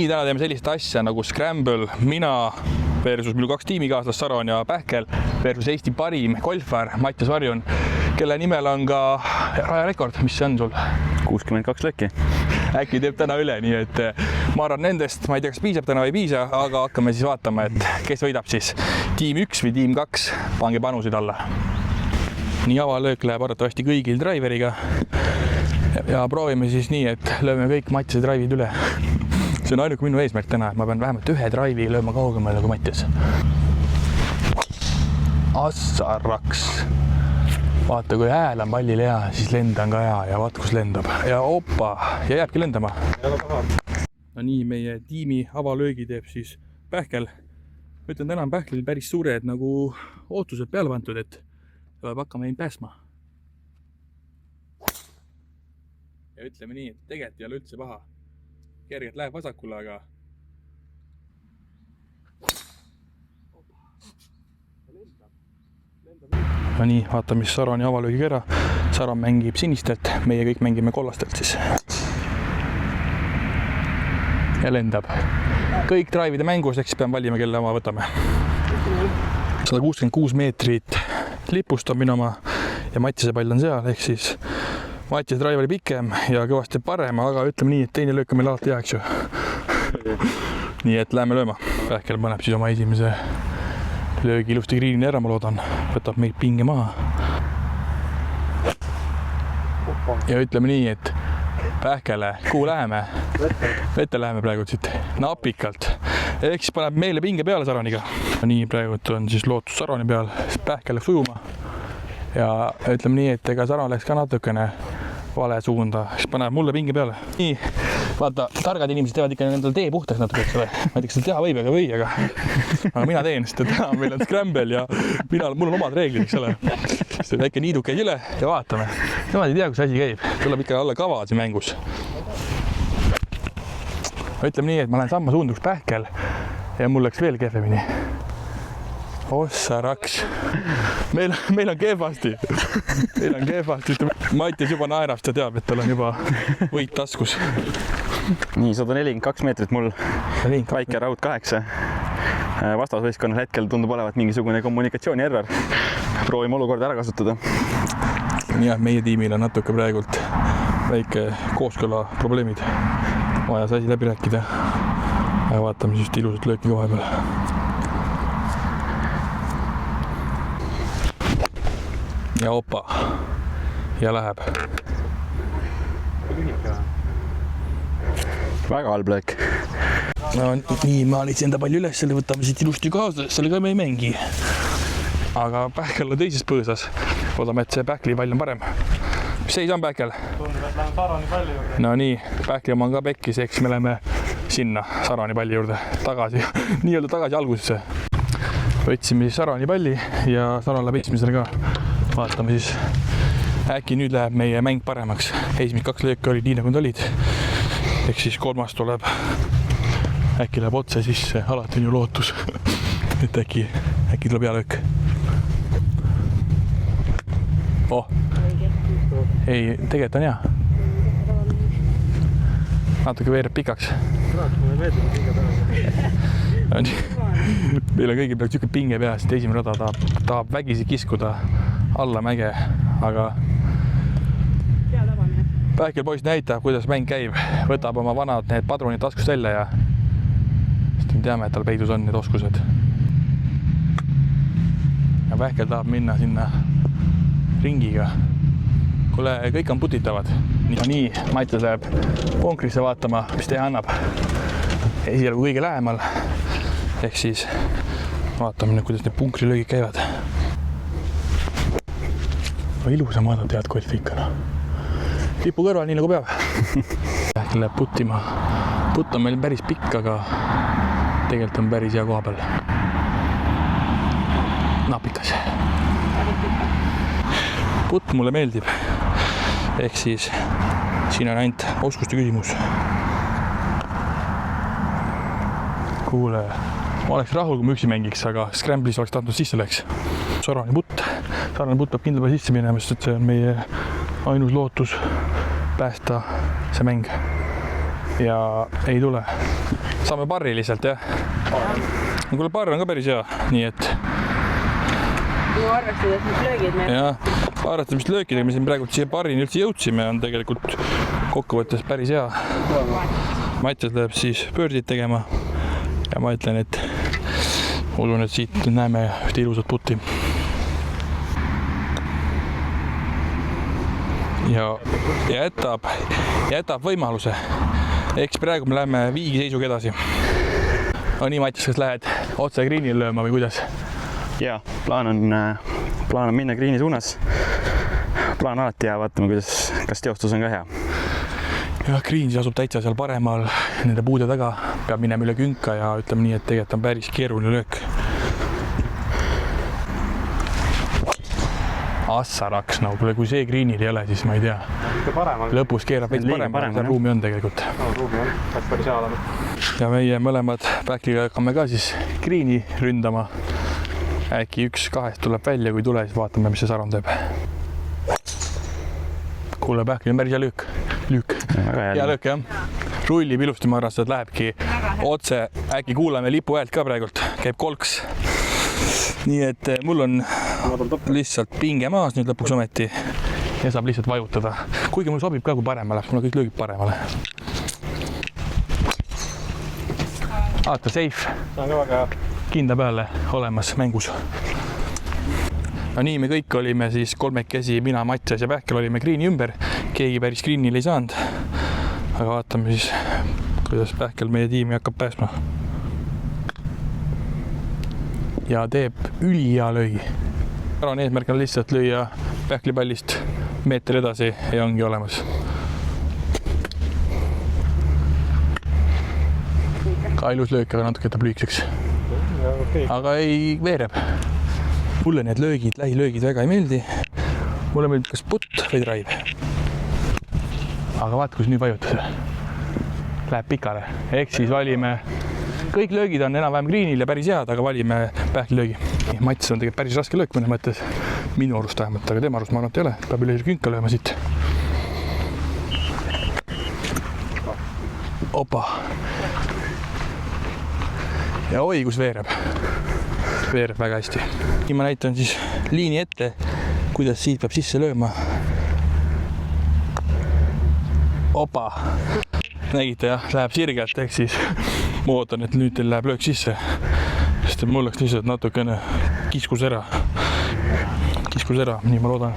Täna teeme sellist asja nagu Scramble, mina versus minu 2 tiimikaaslast Saron ja Pähkel versus Eesti parim golfar Mattias Varjun, kelle nimel on ka rajarekord, mis see on sul? 62 lööki. Äkki teeb täna üle, nii et ma arvan nendest, ma ei tea, kas piisab täna või ei piisa, aga hakkame siis vaatama, et kes võidab siis tiim 1 või tiim 2, pange panusid alla. Nii avalöök läheb arvatavasti kõigil driveriga ja proovime siis nii, et lööme kõik Mattiase drive'id üle. See on ainuke minu eesmärk täna, et ma pean vähemalt ühe drive'i lööma kaugemale kui Mattias. Assaraks. Vaata, kui hääl on pallil hea, siis lendan ka hea ja vaat kus lendab. Ja opa, ja jääbki lendama. No nii, meie tiimi avalöögi teeb siis Pähkel. Ma ütlen, täna on Pähklil päris suured nagu ootused peale pantud, et tuleb hakkama end pääsma. Ja ütleme nii, et tegelikult ei ole üldse paha. Kergelt läheb vasakule, aga no nii, vaatame siis Saroni avalöögiga ära. Saron mängib sinistelt, meie kõik mängime kollastelt siis. Ja lendab. Kõik drive'ide mängus, eks pean valima, kelle oma võtame. 166 meetrit lipust on minu oma ja Mattiase pall on seal, ehk siis Mattiase drive oli pikem ja kõvasti parem, aga ütleme nii, et teine löök on meil alati hea, eks ju. Nii et läheme lööma. Pähkel paneb siis oma esimese löögi ilusti green'i ära, ma loodan. Võtab meid pinge maha. Ja ütleme nii, et Pähkele, kuhu läheme? Vette läheme praegu siit napikalt. Ehk siis paneb meile pinge peale Saroniga. Nii, praegu on siis lootus Saroni peal. Pähkel läks ujuma. Ja ütleme nii, et ega Saron läks ka natukene vale suunda, siis paneb mulle pinge peale. Nii, vaata, targad inimesed teevad ikka endale tee puhtaks natuke, eks ole. Ma ei tea, kas seda teha võib, aga mina teen, sest täna meil on Scramble ja mul on omad reeglid, eks ole. Siis väike niiduk käib üle ja vaatame. Nemad ei tea, kus asi käib. Tuleb ikka alla kava siin mängus. Ütleme nii, et ma lähen samma suunda kus Pähkel ja mul läks veel kehvemini. Ossaraks. Meil on kehvasti. Meil on kehvasti. Mattias juba naerast ja teab, et tal on juba võit taskus. Nii, 142 meetrit mul. Väike raud 8. Vastasvõistkonnal hetkel tundub olevat mingisugune kommunikatsiooni error. Proovime olukorda ära kasutada. Ja meie tiimil on natuke praegult väike kooskõla probleemid. Vaja see asi läbi rääkida. Ja vaatame just ilusat lööki koha peal. Ja opa. Ja läheb. Väga halb löök. No nii, ma lihtsin enda palli üles, selle võtame siit ilusti kaasa, sellega me ei mängi. Aga Pähkel on teises põõsas. Oodame, et see Pähkli pall on parem. Mis seis on Pähkel? Tundub, et läheme Saroni palli juurde. No nii, Pähkli oma on ka pekkis, eks me läheme sinna Saroni palli juurde tagasi. Nii-öelda tagasi algusesse. Võtsime siis Saroni palli ja Saron läheb esimesele ka. Vaatame siis, äkki nüüd läheb meie mäng paremaks. Esimesed 2 lööki olid nii, nagu nad olid. Ehk siis 3. tuleb, äkki läheb otse sisse, alati on ju lootus. Et äkki tuleb hea löök. Oh, ei, tegelikult on hea. Natuke veereb pikaks. Meil on kõigil peaks niisugune pinge peas, et esimene rada tahab vägisi kiskuda alla mäge, aga Pähkel poiss näitab, kuidas mäng käib, võtab oma vanad need padrunid taskust välja ja sest me teame, et tal peidus on need oskused. Ja Pähkel tahab minna sinna ringiga. Kuule, kõik on putitavad. Nii, Mattias läheb punkrisse vaatama, mis teha annab. Esialgu kõige lähemal. Ehk siis vaatame nüüd, kuidas need punkrilöögid käivad. Ilusam vaadata head golfi ikka. Lipu kõrval, nii nagu peab. Pähkel läheb puttima. Putt on meil päris pikk, aga tegelikult on päris hea koha peal. Napikas. Putt mulle meeldib. Ehk siis siin on ainult oskuste küsimus. Kuule, ma oleks rahul, kui ma üksi mängiks, aga Scramble'is oleks tahtnud sisse läks. Saroni putt peab kindla peale sisse minema, sest see on meie ainus lootus päästa see mäng. ja ei tule. Saame parri lihtsalt, jah? Kuule, parr on ka päris hea, nii et... Kui arvestades mis löögid meil? Jah, arvestades mis löögid, me siin praegu siia parrini üldse jõudsime, on tegelikult kokkuvõttes päris hea. Mattias läheb siis pöördid tegema ja ma ütlen, et usun, et siit näeme ühte ilusat putti. Ja jätab võimaluse. Eks praegu me läheme viigi seisuga edasi. No nii, Mattias, kas lähed otse greenile lööma või kuidas? Jaa, plaan on minna greeni suunas. Plaan alati ja vaatame, kas teostus on ka hea. Ja green asub täitsa seal paremal nende puude taga. Peab minema üle künka ja ütleme nii, et tegelikult on päris keeruline löök. Assaraks, no kui see greenil ei ole, siis ma ei tea. Lõpus keerab veits parem, ruumi on tegelikult. Ruumi on, kas päris hea olema. Ja meie mõlemad backliga hakkame ka siis greeni ründama. Äkki 1-2 tuleb välja, kui tule, siis vaatame, mis see Saron teeb. Kuule, backli on päris hea löök. Hea löök, jah. Rullib ilusti, ma arvast, et lähebki otse. Äkki kuuleme lipu häält ka praegult. Käib kolks. Nii et mul on lihtsalt pinge maas nüüd lõpuks ometi ja saab lihtsalt vajutada. Kuigi mul sobib ka, kui paremale, mul on kõik löögid paremale. Aata safe. See on ka väga hea. Kinda peale olemas mängus. No nii, me kõik olime siis kolmekesi, mina, Mattias ja Pähkel olime greeni ümber. Keegi päris greenil ei saanud. Aga vaatame siis, kuidas Pähkel meie tiimi hakkab pääsma. Ja teeb ülihea löögi. Saron eesmärk on lihtsalt lüüa pähklipallist meeter edasi ja ongi olemas. Ka ilus löök, aga natuke jätab lühikseks. Aga ei veereb. Mulle need löögid, lähilöögid väga ei meeldi. Mulle meeldib kas putt või drive. Aga vaata, kus nüüd vajutas. Läheb pikale. Ehk siis valime... Kõik löögid on enam-vähem greenil ja päris head, aga valime pähklilöögi. Mats on tegelikult päris raske löök mõnes mõttes. Minu arust vähemalt, aga tema arust ma arvan, et ei ole. Peab üle künka lööma siit. Opa. Ja oi, kus veereb. Veereb väga hästi. Nii ma näitan siis liini ette, kuidas siit peab sisse lööma. Opa. Nägite jah, läheb sirgelt, ehk siis ma ootan, et nüüd teil läheb löök sisse. Sest mul läks lihtsalt natukene kiskus ära, nii ma loodan.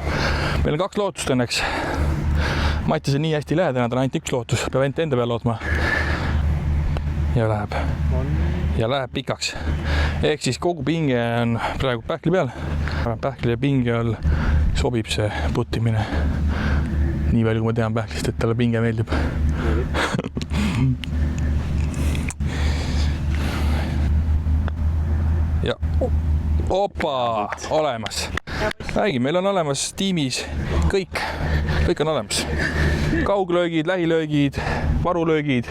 Meil on 2 lootust õnneks. Mattias on nii hästi lähedane, ta on ainult 1 lootus, peab enda peale lootma. Ja läheb pikaks. Ehk siis kogu pinge on praegu pähkli peal. Pähkli ja pinge all sobib see puttimine. Nii palju, kui ma tean pähklist, et talle pinge meeldib. Ja opa, olemas. Räägi, meil on olemas tiimis kõik on olemas. Kauglöögid, lähilöögid, varulöögid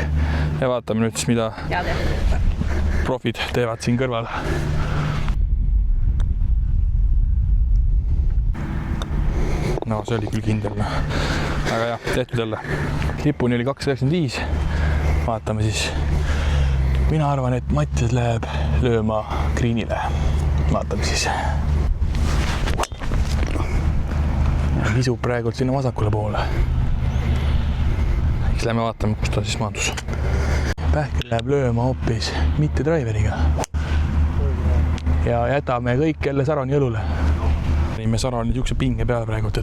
ja vaatame nüüd, mida profid teevad siin kõrval. No see oli küll kindel. Aga jah, tehtud jälle. Lipuni oli 295. Vaatame siis. Mina arvan, et Mattias läheb lööma greenile. Vaatame siis. Visub praegult sinna vasakule poole. Eks lähme vaatame, kus ta siis maandus. Pähkel läheb lööma hoopis mitte driveriga. Ja jätame kõik jälle Saroni õlule. Me Saroni niisuguse pinge peale praegult,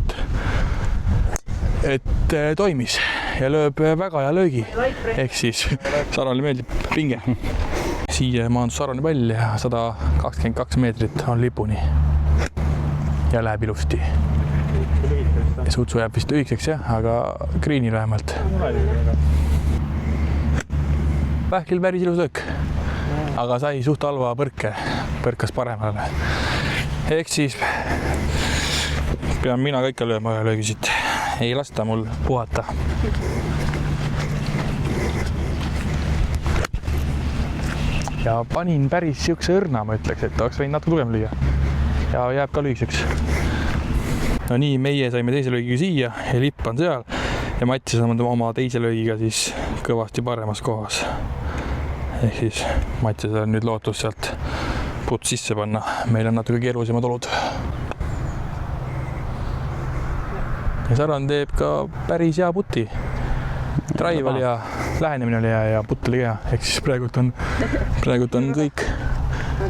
et toimis ja lööb väga hea löögi. Ehk siis Saronile meeldib pinge. Siia maandus Saroni pall ja 122 meetrit on lipuni. Ja läheb ilusti. Ja sutsu jääb vist lühikeseks, jah, aga greenil vähemalt. Pähklil päris ilus löök, aga sai suht halva põrkas paremale. Ehk siis pean mina kõike lööma ühe löögi siit. Ei lasta mul puhata. Ja panin päris siukse õrna, ma ütleks, et oleks võinud natuke tugem lüüa. Ja jääb ka lühiseks. No nii, meie saime teise löögiga siia ja lipp on seal. ja Mattias on oma teise löögiga siis kõvasti paremas kohas. Ehk siis Mattiasel on nüüd lootus sealt putt sisse panna. Meil on natuke keerulisemad olud. Ja Saran teeb ka päris hea putti. Drive oli hea, lähenemine oli hea ja putt oli hea. Ehk siis praegult on kõik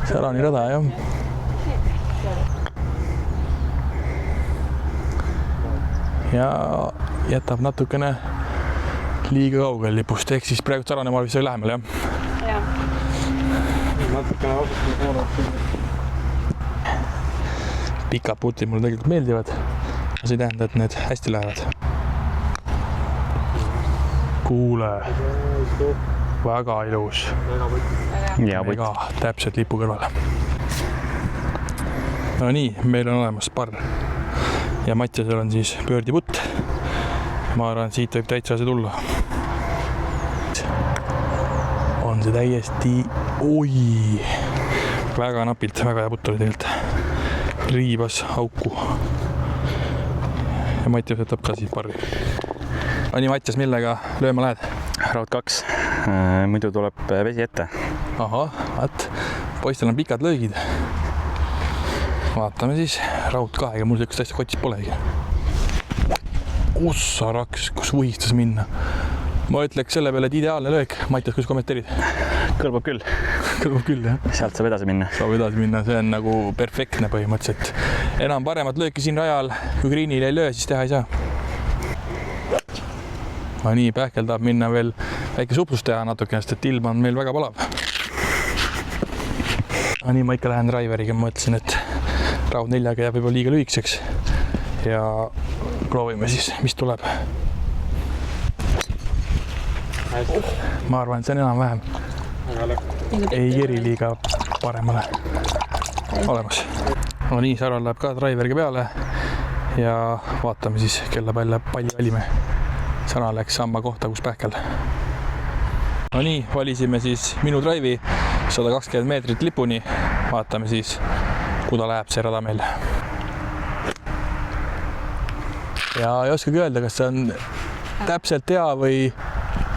Sarani rada, jah. Ja jätab natukene liiga kaugel lipust. Ehk siis praegult Sarane maal vist sai lähemal, jah? Jah. Natukene ausalt poole. Pikad putid mulle tegelikult meeldivad. See ei tähenda, et need hästi lähevad. Kuule. Väga ilus. Väga täpselt lipu kõrval. No nii, meil on olemas parr. Ja Mattiasel on siis pöördiputt. Ma arvan, et siit võib täitsa see tulla. On see täiesti... Oi! Väga napilt, väga hea putt oli tegelikult. Riibas auku. Ja Mattias võtab ka siis parri. Nii, Mattias, millega lööma lähed? Raud 2. Muidu tuleb vesi ette. Ahah, vaat. Poistel on pikad löögid. Vaatame siis. Raud 2, mul sellist asja kotis polegi. Ossa raks, kus võistas minna. Ma ütleks selle peale, et ideaalne löök. Mattias, kus kommenteerid? Kõlbab küll. Kõlbab küll, jah. Sealt saab edasi minna. Saab edasi minna, see on nagu perfektne põhimõtteliselt. Enam paremat lööki siin rajal, kui greenil ei löö, siis teha ei saa. No nii, Pähkel tahab minna veel väike suplust teha natukene, sest et ilm on meil väga palav. No nii, ma ikka lähen driveriga, ma mõtlesin, et Raud 4-ga jääb juba liiga lühikeseks. Ja proovime siis, mis tuleb. Ma arvan, et see on enam-vähem. Ei eri liiga paremale olemas. No nii, Saral läheb ka driveriga peale ja vaatame siis, kelle palli valime. Sara läks samba kohta, kus Pähkel. No nii, valisime siis minu drive'i 120 meetrit lipuni. Vaatame siis, kuda läheb see rada meil. Ja ei oskagi öelda, kas see on täpselt hea või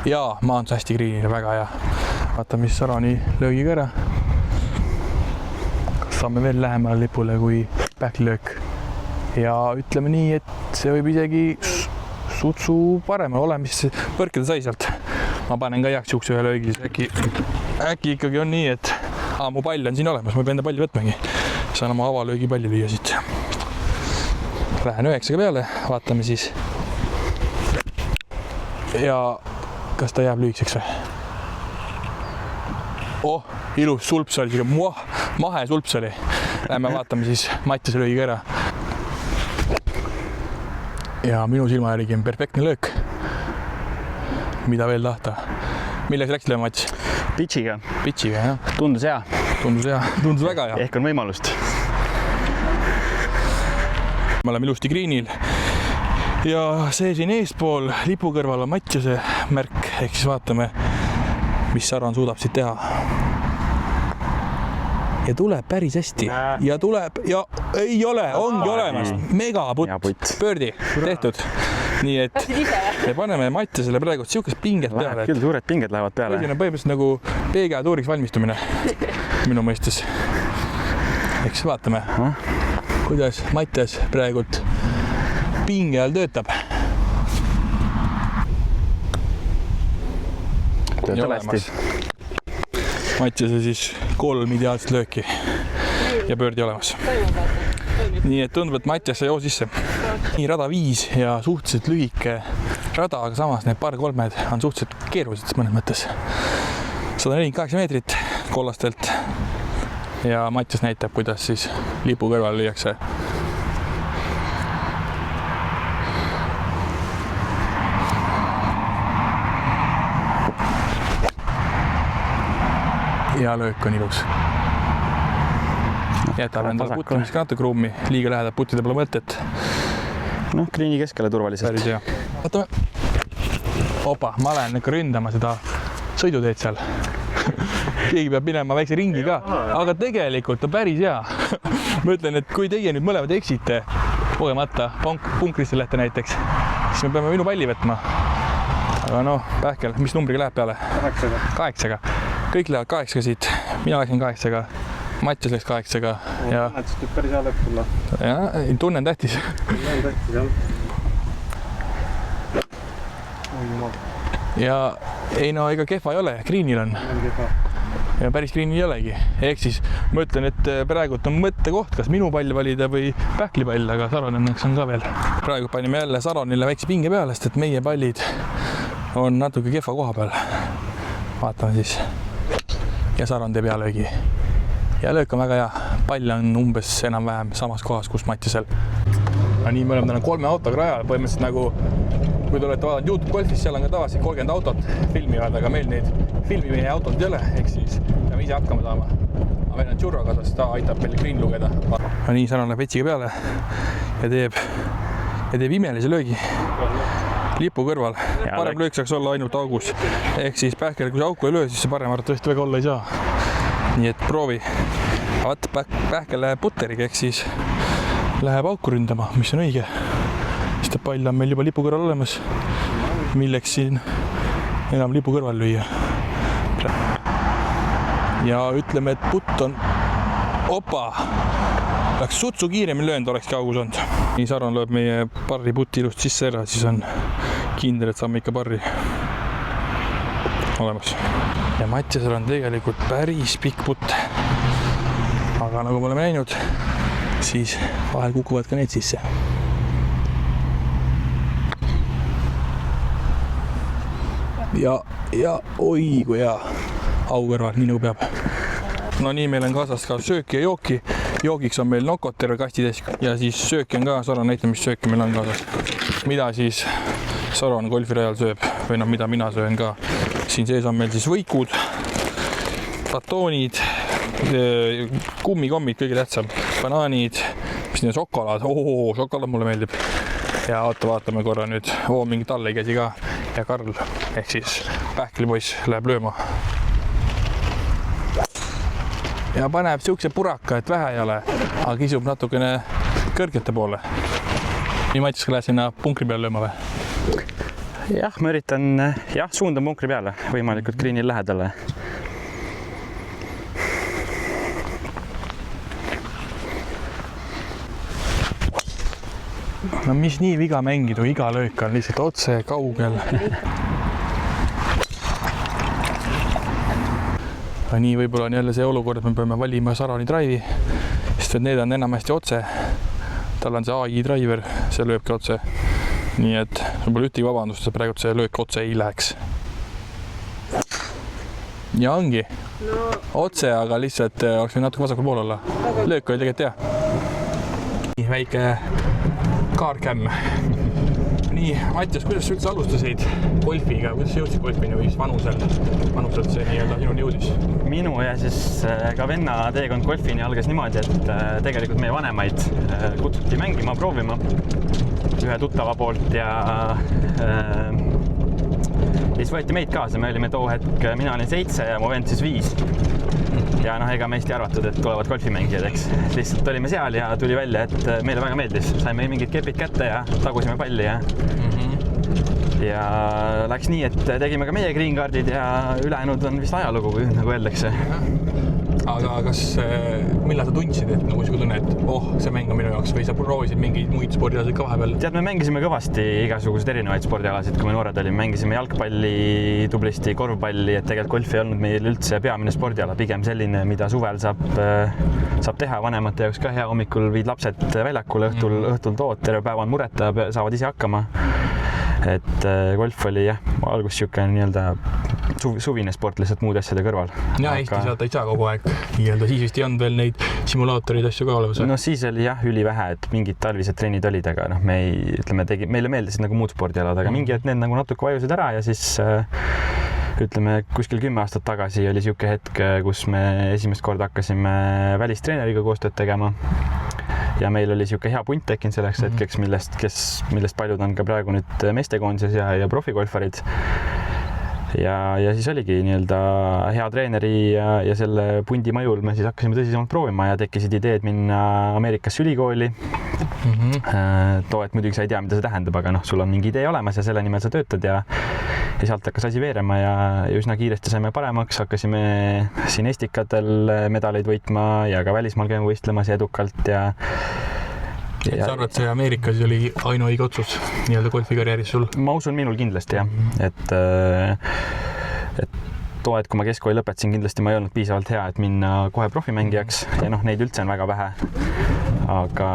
jaa, maandus hästi greenile, väga hea. Vaatame siis Sarani löögiga ära. Kas saame veel lähemale lipule kui Pähkli löök. Ja ütleme nii, et see võib isegi sutsu paremal ole, mis põrkida sai sealt. Ma panen ka heaks juhuks ühe löögi, äkki ikkagi on nii, et mu pall on siin olemas, ma pean enda palli võtmagi. Saan oma avalöögi palli lüüa siit. Lähen 9-ga peale, vaatame siis. Ja kas ta jääb lühikseks või? Oh, ilus sulps oli, mahe sulps oli. Lähme vaatame siis Mattiase löögiga ära. Ja minu silma järgi on perfektne löök. Mida veel tahta? Milleks läksid lööma, Mattis? Pitchiga. Pitchiga, jah. Tundus hea. Tundus väga hea. Ehk on võimalust. Me oleme ilusti greenil. Ja see siin eespool lipu kõrval on Mattiase märk. Ehk siis vaatame, mis Saran suudab siit teha. Ja tuleb päris hästi. Ja tuleb, ja ei ole, ongi olemas. Megaputt, pöördi, tehtud. Nii et me paneme Mattiasele praegu siukest pinget peale. Küll suured pinged lähevad peale. See on põhimõtteliselt nagu PGA-tuuriks valmistumine minu mõistes. Eks vaatame, kuidas Mattias praegult pinge all töötab. Töötab hästi. Mattiase siis 3 ideaalset lööki ja pöördi olemas. Nii et tundub, et Mattias sai joo sisse. Nii rada 5 ja suhteliselt lühike rada, aga samas need paar kolmed on suhteliselt keerulised mõnes mõttes. 148 meetrit kollastelt ja Mattias näitab, kuidas siis lipu kõrval lüüakse. Ja löök on ilus. Jätab endale puttimisega natuke ruumi, liiga lähedalt puttida pole mõtet. Noh, kriini keskele turvaliselt. Päris hea. Vaatame. Opa, ma lähen ikka ründama seda sõiduteed seal. Keegi peab minema väikse ringi ka, aga tegelikult on päris hea. Ma ütlen, et kui teie nüüd mõlemad eksite kogemata punkrisse lähete näiteks, siis me peame minu palli võtma. Aga noh, Pähkel, mis numbriga läheb peale? 8-ga. Kõik lähevad 8-ga siit. Mina läksin 8-ga. Mattias läks 8-ga. Ja päris hea lõpp tulla. Ja, tunne on tähtis. Tunne on tähtis, jah. Ja ei no, ega kehva ei ole, greenil on. Ja päris greenil ei olegi. Ehk siis ma ütlen, et praegult on mõttekoht, kas minu pall valida või Pähkli pall, aga Saron õnneks on ka veel. Praegu panime jälle Saronile väikse pinge peale, sest et meie pallid on natuke kehva koha peal. Vaatame siis. Ja Saron teeb jäälöögi. Ja löök on väga hea. Pall on umbes enam-vähem samas kohas, kus Mattisel. No nii, me oleme täna 3 autoga rajal, põhimõtteliselt nagu kui te olete vaadanud YouTube Golfis, seal on ka tavaliselt 30 autot filmivad, aga meil neid filmi autod ei ole, ehk siis peame ise hakkama saama. Aga meil on Tšurro kaasas, ta aitab meil green lugeda. No nii, Saron läheb vetsiga peale ja teeb imelise löögi lipu kõrval. Parem löök saaks olla ainult augus. Ehk siis Pähkel, kui see auku ei löö, siis see parem arvatavasti väga olla ei saa. Nii et proovi. Vaat Pähkel läheb putteriga, ehk siis läheb auku ründama, mis on õige. Sest pall on meil juba lipu kõrval olemas, milleks siin enam lipu kõrval lüüa. Ja ütleme, et putt on opa, läks sutsu kiiremini löönud, olekski augus olnud. Nii Saron lööb meie parri putti ilust sisse ära, siis on kindel, et saame ikka parri olemas. Ja Mattiasel on tegelikult päris pikk putt. Aga nagu me oleme näinud, siis vahel kukuvad ka need sisse. Ja oi kui hea au kõrval, nii nagu peab. No nii, meil on kaasas ka sööki ja jooki. Joogiks on meil nokot terve kastides ja siis sööki on ka. Saron näitab, mis sööki meil on kaasas. Mida siis Saron golfirajal sööb või noh, mida mina söön ka. Siin sees on meil siis võikud, batoonid, kummikommid, kõige tähtsam, banaanid, mis nii šokolaad. Šokolaad mulle meeldib. Ja vaatame korra nüüd. Mingi talle käsi ka. Ja Karl, ehk siis Pähkli poiss läheb lööma. Ja paneb siukse puraka, et vähe ei ole, aga kisub natukene kõrgete poole. Nii Mattis, ka lähed sinna punkri peale lööma või? Jah, ma üritan, suundan punkri peale, võimalikult greenil lähedale. No mis nii viga mängida, iga löök on lihtsalt otse, kaugel. Nii võib-olla on jälle see olukord, et me peame valima Saroni drive'i, sest et need on enamasti otse. Tal on see AI driver, see lööbki otse. Nii et võib-olla ühtegi vabandust, et praegu see löök otse ei läheks. Ja ongi. Otse, aga lihtsalt oleks või natuke vasakul pool olla. Löök oli tegelikult hea. Väike kaarkämm. Nii, Mattias, kuidas sa üldse alustasid golfiga? Kuidas sa jõudsid golfini või vanuselt see nii-öelda sinuni jõudis? Minu ja siis ka venna teekond golfini algas niimoodi, et tegelikult meie vanemaid kutsuti mängima, proovima ühe tuttava poolt ja siis võeti meid kaasa. Me olime too hetk, mina olin 7 ja mu vend siis 5. Ja ega meist ei arvatud, et tulevad golfimängijad, eks. Lihtsalt olime seal ja tuli välja, et meile väga meeldis. Saime mingid kepid kätte ja tagusime palli ja läks nii, et tegime ka meie green cardid ja ülejäänud on vist ajalugu, nagu öeldakse. Aga kas, millal sa tundsid, et nagu siuke tunne, et see mäng on minu jaoks või sa proovisid mingeid muid spordialasid ka vahepeal? Tead, me mängisime kõvasti igasuguseid erinevaid spordialasid, kui me noored olime. Mängisime jalgpalli, tublisti korvpalli, et tegelikult golf ei olnud meil üldse peamine spordiala, pigem selline, mida suvel saab teha vanemate jaoks ka hea. Hommikul viid lapsed väljakule, õhtul tood, terve päev on mureta, saavad ise hakkama. Et golf oli algus siuke nii-öelda suvine sport lihtsalt muude asjade kõrval. Ja Eesti sealt ei saa kogu aeg nii-öelda, siis vist ei olnud veel neid simulaatorid asju ka olemas. No siis oli ülivähe, et mingid talvised trennid olid, aga meile meeldisid nagu muud spordialad, aga mingi hetk need nagu natuke vajusid ära ja siis kuskil 10 aastat tagasi oli siuke hetk, kus me esimest korda hakkasime välistreeneriga koostööd tegema. Ja meil oli siuke hea punt tekkinud selleks hetkeks, millest paljud on ka praegu nüüd meestekoondises ja profigolfarid. ja siis oligi nii-öelda hea treeneri ja selle pundi mõjul me siis hakkasime tõsisemalt proovima ja tekkisid ideed minna Ameerikasse ülikooli. Too, et muidugi sa ei tea, mida see tähendab, aga sul on mingi idee olemas ja selle nimel sa töötad ja sealt hakkas asi veerema ja üsna kiiresti saime paremaks, hakkasime siin Estikatel medaleid võitma ja ka välismaal käima võistlemas ja edukalt ja sa arvad, see Ameerikas oli ainuõige otsus nii-öelda golfikarjääris sul? Ma usun minul kindlasti jah, et too, et kui ma keskkooli lõpetasin, kindlasti ma ei olnud piisavalt hea, et minna kohe profimängijaks ja neid üldse on väga vähe. Aga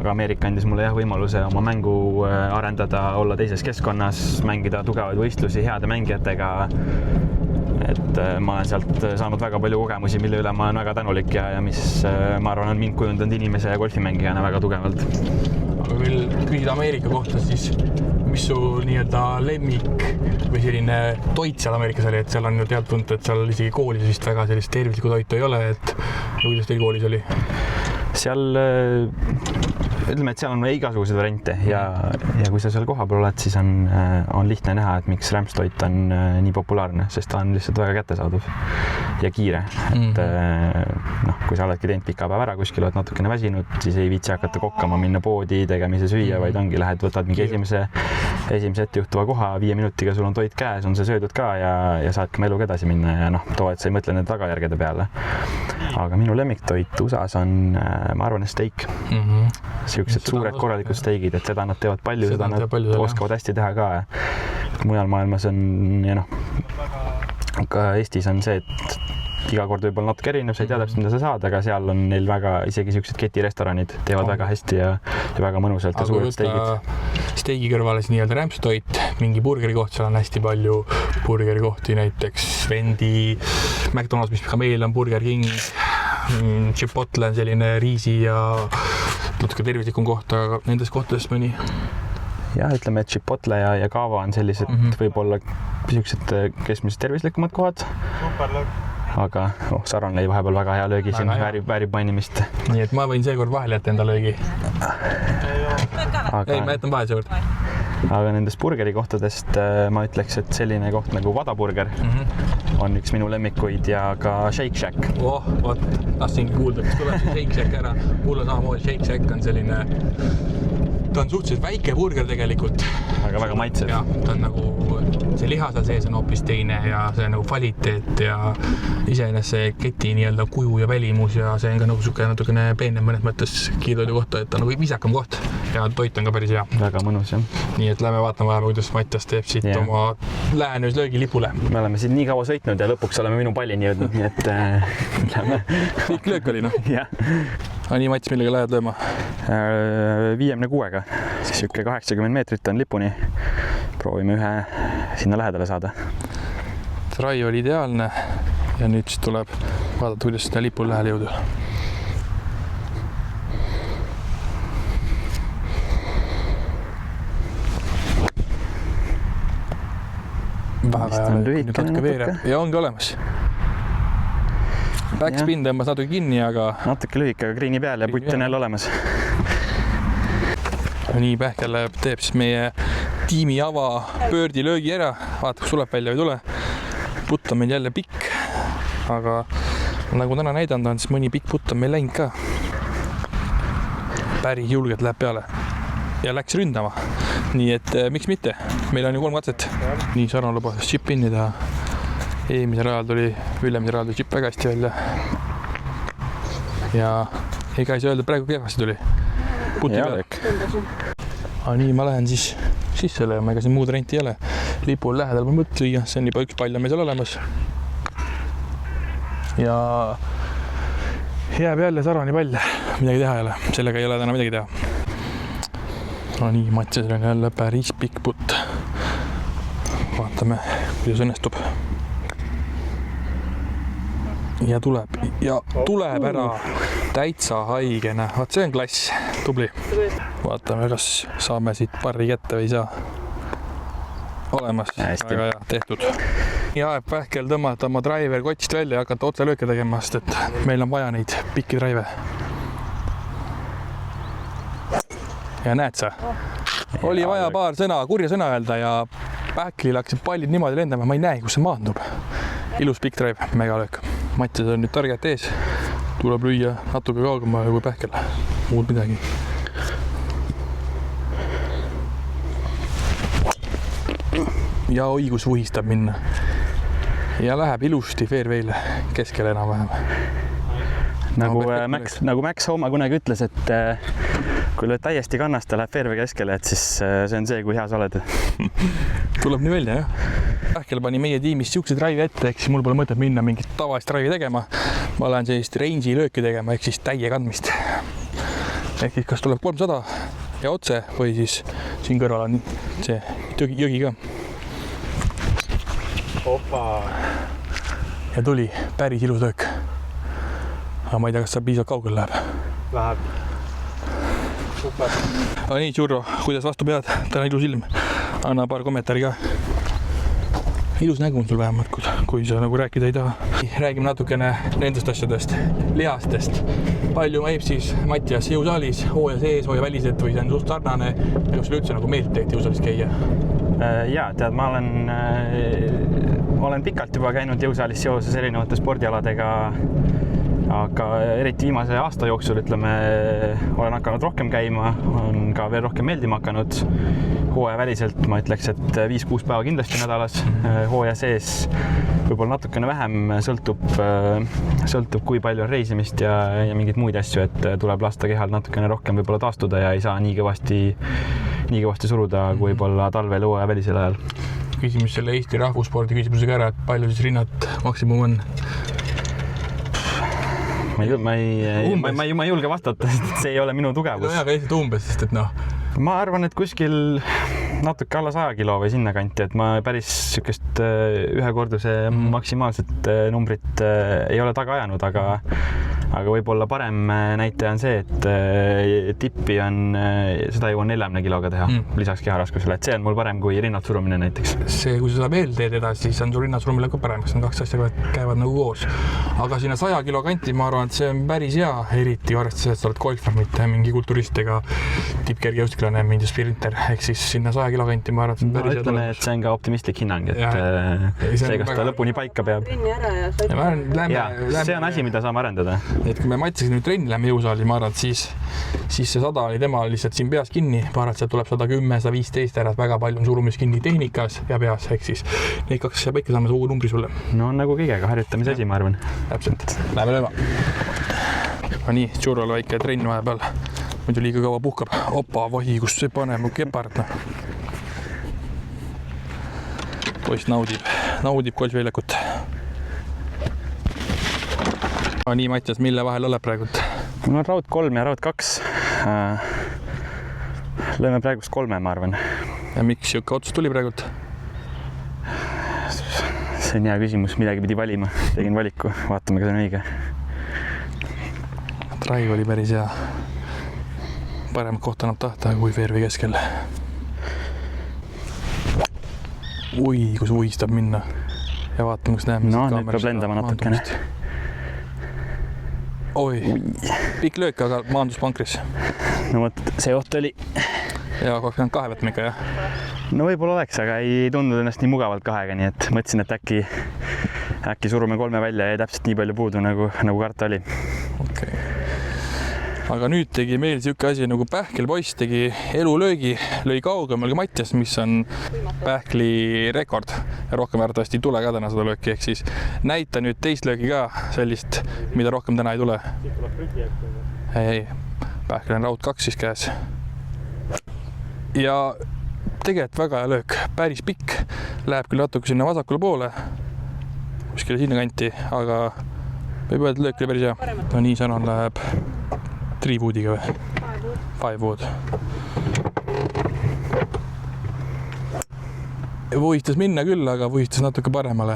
Ameerika andis mulle võimaluse oma mängu arendada, olla teises keskkonnas, mängida tugevaid võistlusi heade mängijatega. Et ma olen sealt saanud väga palju kogemusi, mille üle ma olen väga tänulik ja mis ma arvan on mind kujundanud inimese ja golfimängijana väga tugevalt. Aga veel küsida Ameerika kohta, siis mis su nii-öelda lemmik või selline toit seal Ameerikas oli, et seal on ju tead tuntud, et seal isegi koolis vist väga sellist tervislikku toitu ei ole, et kuidas teil koolis oli? Seal ütleme, et seal on igasuguseid variante ja kui sa seal kohapeal oled, siis on lihtne näha, et miks rämpstoit on nii populaarne, sest ta on lihtsalt väga kättesaadav ja kiire. Et kui sa oledki teinud pika päev ära kuskil, oled natukene väsinud, siis ei viitsi hakata kokkama, minna poodi, tegemise süüa, vaid ongi, lähed, võtad mingi esimese ettejuhtuva koha, 5 minutiga sul on toit käes, on see söödud ka ja saad ka eluga edasi minna ja too, et sa ei mõtle nende tagajärgede peale. Aga minu lemmiktoit USAs on, ma arvan, steak. Siuksed suured korralikud steigid, et seda nad teevad palju, seda nad oskavad hästi teha ka. Mujal maailmas on ja ka Eestis on see, et iga kord võib-olla natuke erinev, sa ei tea täpselt, mida sa saad, aga seal on neil väga, isegi siuksed ketirestoranid teevad väga hästi ja väga mõnusalt ja suured steigid. Steigi kõrvale siis nii-öelda rämpstoit, mingi burgerikoht, seal on hästi palju burgerikohti, näiteks Wendy, McDonald's, mis ka meil on Burger King, Chipotle on selline riisi ja natuke tervislikum koht, aga nendes kohtades mõni? Ja ütleme, et Chipotle ja Kava on sellised võib-olla siuksed keskmised tervislikumad kohad. Aga Saronlei vahepeal väga hea löögi siin, väärib mainimist. Nii, et ma võin seekord vahele jätta enda löögi. Ei, ma jätan vahele seekord. Aga nendest burgerikohtadest ma ütleks, et selline koht nagu Vadaburger on üks minu lemmikuid ja ka Shake Shack. Vot, tahtsingi kuulda, kas tuleb see Shake Shack ära. Mul on samamoodi Shake Shack on selline, ta on suhteliselt väike burger tegelikult. Aga väga maitsev. Ja, ta on nagu, see liha seal sees on hoopis teine ja see on nagu kvaliteet ja iseenesest see keti nii-öelda kuju ja välimus ja see on ka nagu natukene peenem mõnes mõttes kiirtoidu kohta, et ta on nagu viisakam koht ja toit on ka päris hea. Väga mõnus, jah. Nii, et lähme vaatame vahepeal, kuidas Mattias teeb siit oma lähenemislöögi lipule. Me oleme siin nii kaua sõitnud ja lõpuks oleme minu pallini jõudnud, nii et lähme. Pikk löök oli, Jah. Nii, Mats, millega lähed lööma? 56-ga. Siuke 80 meetrit on lipuni. Proovime ühe sinna lähedale saada. Trai oli ideaalne ja nüüd siis tuleb vaadata, kuidas seda lipul lähele jõuda. Ja ongi olemas. Backspin tõmbas natuke kinni, aga... Natuke lühike, aga kriini peal ja putt on jälle olemas. Nii, Pähkel teeb siis meie tiimi ava pöördi löögi ära. Vaata, kus tuleb välja või tule. Putt on meil jälle pikk, aga nagu täna näidanud on, siis mõni pikk putt on meil läinud ka. Päris julgelt läheb peale ja läks ründama. Nii et miks mitte? Meil on ju 3 katset. Nii, Sarno lubas chip-inni teha. Eelmisel ajal tuli chip väga hästi välja. Ja ega ei saa öelda, praegu kehvasti tuli. Puti peale. Aga nii, ma lähen siis sisse lööma, ega siin muud renti ei ole. Lipul lähedal ma mõt lüüa, see on juba üks pall on meil seal olemas. Ja jääb jälle Sarani pall, midagi teha ei ole, sellega ei ole täna midagi teha. No nii, Mattiasel on jälle päris pikk putt. Vaatame, kuidas õnnestub. Ja tuleb ära täitsa haigena. Vaat see on klass, tubli. Vaatame, kas saame siit parri kätte või ei saa. Olemas, väga hea, tehtud. Ja Pähkel tõmmata oma driver kotist välja ja hakata otse lööke tegema, sest et meil on vaja neid pikki drive. Ja näed sa, oli vaja paar kurja sõna öelda ja Pähklil hakkasid pallid niimoodi lendama, ma ei näe, kus see maandub. Ilus pikk drive, megalöök. Mattias on nüüd target ees. Tuleb lüüa natuke kaugemale kui Pähkel. Muud midagi. Ja õigus vuhistab minna. Ja läheb ilusti fairway'le keskele enam-vähem. Nagu Max Homa kunagi ütles, et kui lööd täiesti kannast ja läheb fairway keskele, et siis see on see, kui hea sa oled. Tuleb nii välja, jah. Pähkel pani meie tiimis siukse drive'i ette, ehk siis mul pole mõtet minna mingit tavalist drive'i tegema. Ma lähen sellist range'i lööki tegema, ehk siis täie kandmist. Ehk siis kas tuleb 300 ja otse või siis siin kõrval on see jõgi ka. Opa! Ja tuli päris ilus löök. Aga ma ei tea, kas see piisavalt kaugel läheb. Läheb. Super. Aga nii, Tšurro, kuidas vastu pead? Täna ilus ilm. Anna paar kommentaari ka. Ilus nägu on sul vähemalt, kui sa nagu rääkida ei taha. Räägime natukene nendest asjadest, lihastest. Palju maib siis Mattias jõusaalis, hooja sees, hooja väliselt või see on suht sarnane ja kas sul üldse nagu meeldib teid jõusaalis käia? Jaa, tead, ma olen pikalt juba käinud jõusaalis seoses erinevate spordialadega, aga eriti viimase aasta jooksul, ütleme, olen hakanud rohkem käima, on ka veel rohkem meeldima hakanud. Hooja väliselt ma ütleks, et 5-6 päeva kindlasti nädalas, hooja sees võib-olla natukene vähem, sõltub kui palju on reisimist ja mingeid muid asju, et tuleb lasta kehal natukene rohkem võib-olla taastuda ja ei saa nii kõvasti suruda kui võib-olla talvel hooja välisel ajal. Küsimus selle Eesti rahvusspordi küsimusega ära, et palju siis rinnad maksimum on? Ma ei julge vastata, sest see ei ole minu tugevus. No aga lihtsalt umbes, sest et noh. Ma arvan, et kuskil natuke alla 100 kilo või sinna kanti, et ma päris sükest ühekorduse maksimaalset numbrit ei ole taga ajanud, aga võib-olla parem näitaja on see, et tippi on, seda jõuan 40 kiloga teha lisaks keharaskusele, et see on mul parem kui rinnad surumine näiteks. See, kui sa veel teed edasi, siis on sul rinnad surumine ka parem, kas need kaks asja käivad nagu koos. Aga sinna 100 kilo kanti, ma arvan, et see on päris hea, eriti arvestades, et sa oled golfer, mitte mingi kulturist ega tippkergejõustiklane, mingi sprinter, ehk siis sinna 100 kilo kanti, ma arvan, et see on päris hea tulemus. Et see on ka optimistlik hinnang, et see, kas ta lõpuni paika peab. See on asi, mida saame arendada. Et kui me Mattiasega nüüd trenni läheme jõusaali, ma arvan, et siis see 100 oli tema lihtsalt siin peas kinni. Ma arvan, et sealt tuleb 110, 115 ära, väga palju on surumis kinni tehnikas ja peas, ehk siis neid kaks saab ikka saame uue numbri sulle. No nagu kõigega, harjutamise asi, ma arvan. Täpselt. Läheme lööma. Nii, Tšurrol väike trenn vahepeal. Muidu liiga kaua puhkab. Opa, vahi, kus see paneb mu kepard. Poiss naudib golfväljakut. Nii, Mattias, mille vahel oled praegult? Mul on raud 3 ja raud 2. Lööme praegust 3, ma arvan. Ja miks siuke otsus tuli praegult? See on hea küsimus, midagi pidi valima. Tegin valiku, vaatame, kas on õige. Drive oli päris hea. Parem koht annab tahta kui fairway keskel. Ui, kus vuhistab minna. Ja vaatame, kus näeme. No, nüüd peab lendama natukene. Oi, pikk löök, aga maandus pankris. No võt, see oht oli. Ja kogu aeg kahe võtme ikka, jah? No võib-olla oleks, aga ei tundunud ennast nii mugavalt kahega, nii et mõtlesin, et äkki surume 3 välja ja täpselt nii palju puudu, nagu karta oli. Okay. Aga nüüd tegi meil siuke asi nagu Pähkel poiss tegi elulöögi, lõi kaugemal kui Mattias, mis on Pähkli rekord ja rohkem väärtavasti ei tule ka täna seda lööki, ehk siis näita nüüd teist löögi ka sellist, mida rohkem täna ei tule. Ei, Pähkel on raud 2 siis käes. Ja tegelikult väga hea löök, päris pikk, läheb küll natuke sinna vasakule poole, kuskile sinna kanti, aga võib öelda, et löök oli päris hea. No nii sanon läheb 3 woodiga või? 5 wood. Vuhistas minna küll, aga vuhistas natuke paremale.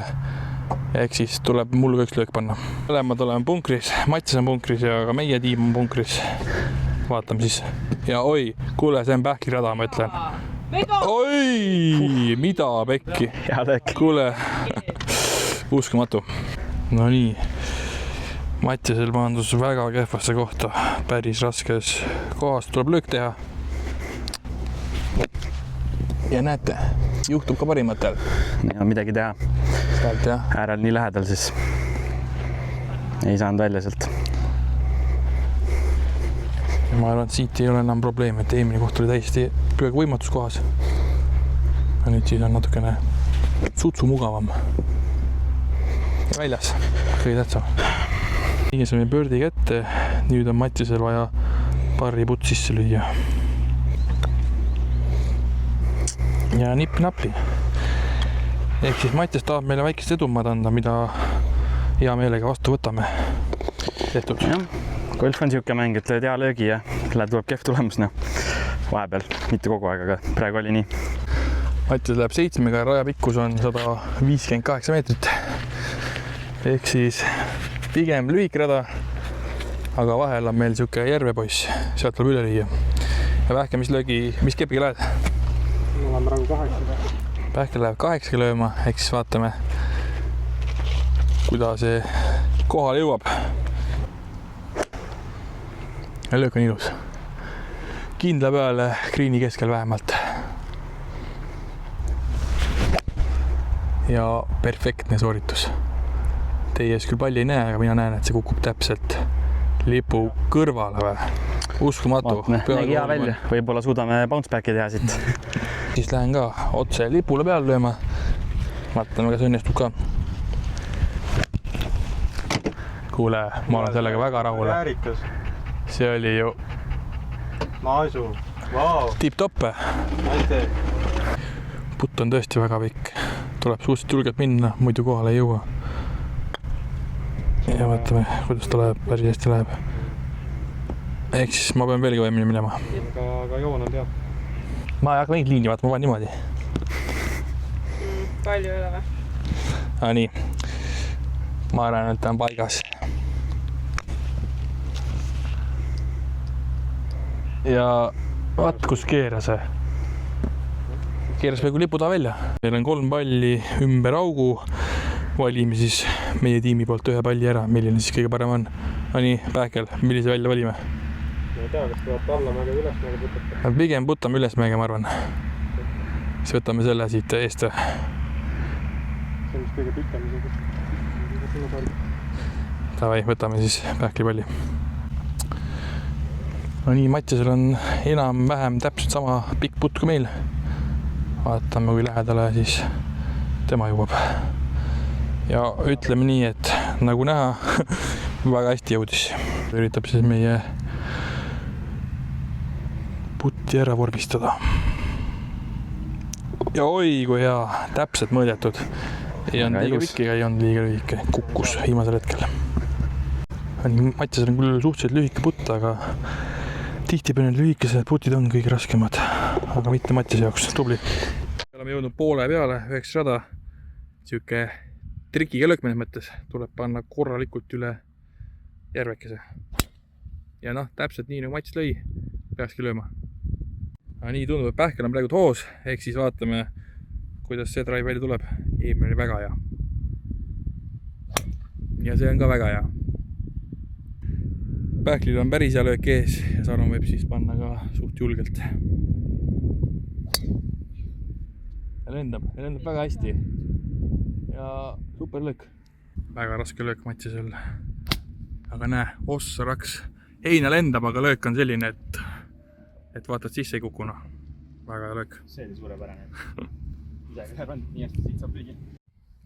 Ehk siis tuleb mul ka üks löök panna. Mõlemad oleme punkris, Mattias on punkris ja ka meie tiim on punkris. Vaatame siis. Ja oi, kuule, see on Pähkli rada, ma ütlen. Oi, mida pekki? Hea löök. Kuule, uskumatu. No nii. Mattiasel maandus väga kehvasse kohta, päris raskes kohas tuleb löök teha. ja näete, juhtub ka parimatel. Ei ole midagi teha. Sealt jah. Äärel nii lähedal siis. Ei saanud välja sealt. Ma arvan, et siit ei ole enam probleem, et eelmine koht oli täiesti peaaegu võimatus kohas. Ja nüüd siis on natukene sutsu mugavam. Ja väljas, kõige tähtsam. Nii saime pördi kätte, nüüd on Mattisel vaja parriputt sisse lüüa. Ja nippi-nappi. Ehk siis Mattis tahab meile väikest edumaad anda, mida hea meelega vastu võtame. Tehtud. Ja, golf on siuke mäng, et lööd hea löögi ja tuleb kehv tulemus. Vahepeal, mitte kogu aeg, aga praegu oli nii. Mattis läheb 7-ga ja raja pikkus on 158 meetrit. Ehk siis pigem lühikrada, aga vahel on meil siuke järvepoiss, sealt tuleb üle lüüa. Ja Pähkel, mis kepiga lähed? Me oleme praegu 8. Pähkel läheb 8 lööma, ehk siis vaatame, kuidas see kohale jõuab. Ja löök on ilus. Kindla peale kriini keskel vähemalt. Ja perfektne sooritus. Teie küll palli ei näe, aga mina näen, et see kukub täpselt lipu kõrvale või? Uskumatu. Nägi hea välja. Võib-olla suudame bounce back'i teha siit. Siis lähen ka otse lipule peal lööma. Vaatame, kas õnnestub ka. Kuule, ma olen sellega väga rahul. Väärikas. See oli ju Naisu. Vau. Tipp-toppe. Aitäh. Putt on tõesti väga pikk. Tuleb suhteliselt julgelt minna, muidu kohale ei jõua. Ja vaatame, kuidas ta läheb, päris hästi läheb. Ehk siis ma pean veelgi võimini minema. Aga joon on teab. Ma ei hakka mingit liini vaatama, ma panen niimoodi. Palju ei ole või? Nii. Ma arvan, et ta on paigas. Ja vaat, kus keeras. Keeras peaaegu lipu taha välja. Meil on 3 palli ümber augu. Valime siis meie tiimi poolt 1 palli ära, milline siis kõige parem on. Nii, Pähkel, millise välja valime? Ma ei tea, kas te vaata allamäge või ülesmäge putate? Pigem putame ülesmäge, ma arvan. Siis võtame selle siit eest. See on vist kõige pikem isegi. Davai, võtame siis Pähkli palli. No nii, Mattisel on enam-vähem täpselt sama pikk putt kui meil. Vaatame, kui lähedale siis tema jõuab. Ja ütleme nii, et nagu näha, väga hästi jõudis. Üritab siis meie putti ära vormistada. Ja oi, kui hea, täpselt mõõdetud. Ei olnud liiga pikk ega ei olnud liiga lühike. Kukkus viimasel hetkel. Mattisel on küll suhteliselt lühike putt, aga tihtipeale lühikesed putid on kõige raskemad. Aga mitte Mattise jaoks. Tubli. Oleme jõudnud poole peale, 9 rada. Siuke trikiga löök mõnes mõttes. Tuleb panna korralikult üle järvekese. Ja noh, täpselt nii nagu Mattis lõi, peakski lööma. Nii tundub, et Pähkel on praegu hoos, ehk siis vaatame, kuidas see drive välja tuleb. Eelmine oli väga hea. Ja see on ka väga hea. Pähklil on päris hea löök ees ja Saron võib siis panna ka suht julgelt. Ja lendab väga hästi. Ja super löök. Väga raske löök Mattisel. Aga näe, ossa raks. Heina lendab, aga löök on selline, et vaatad sisse ei kukuna. Väga hea löök. See oli suurepärane. Midagi läheb ainult nii hästi, siit saab lüügi.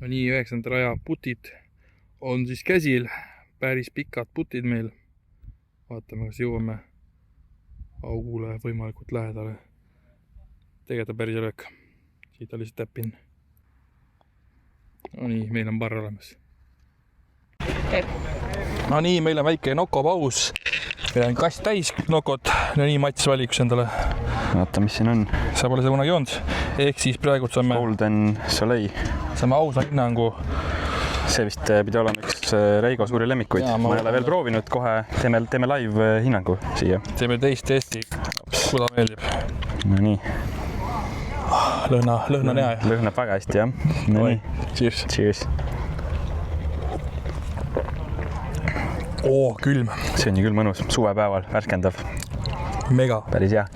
No nii, 9. raja putid on siis käsil. Päris pikad putid meil. Vaatame, kas jõuame augule võimalikult lähedale. Tegelikult on päris hea löök. Siit oli see täppin. No nii, meil on barr olemas. No nii, meil on väike nokopaus. Meil on kast täis nokot. No nii, Mats valikus endale. Vaata, mis siin on. Sa pole seda kunagi joonud. Ehk siis praegu saame... Golden Soleil. Saame ausa hinnangu. See vist pidi olema üks Reigo suuri lemmikuid. Ma ei ole veel proovinud, kohe teeme live hinnangu siia. Teeme teist testi, kuda meeldib. No nii. Lõhna on hea. Lõhnab väga hästi, jah. No nii. Cheers. Cheers. Külm. See on ju küll mõnus. Suvepäeval, värskendav. Mega. Päris hea.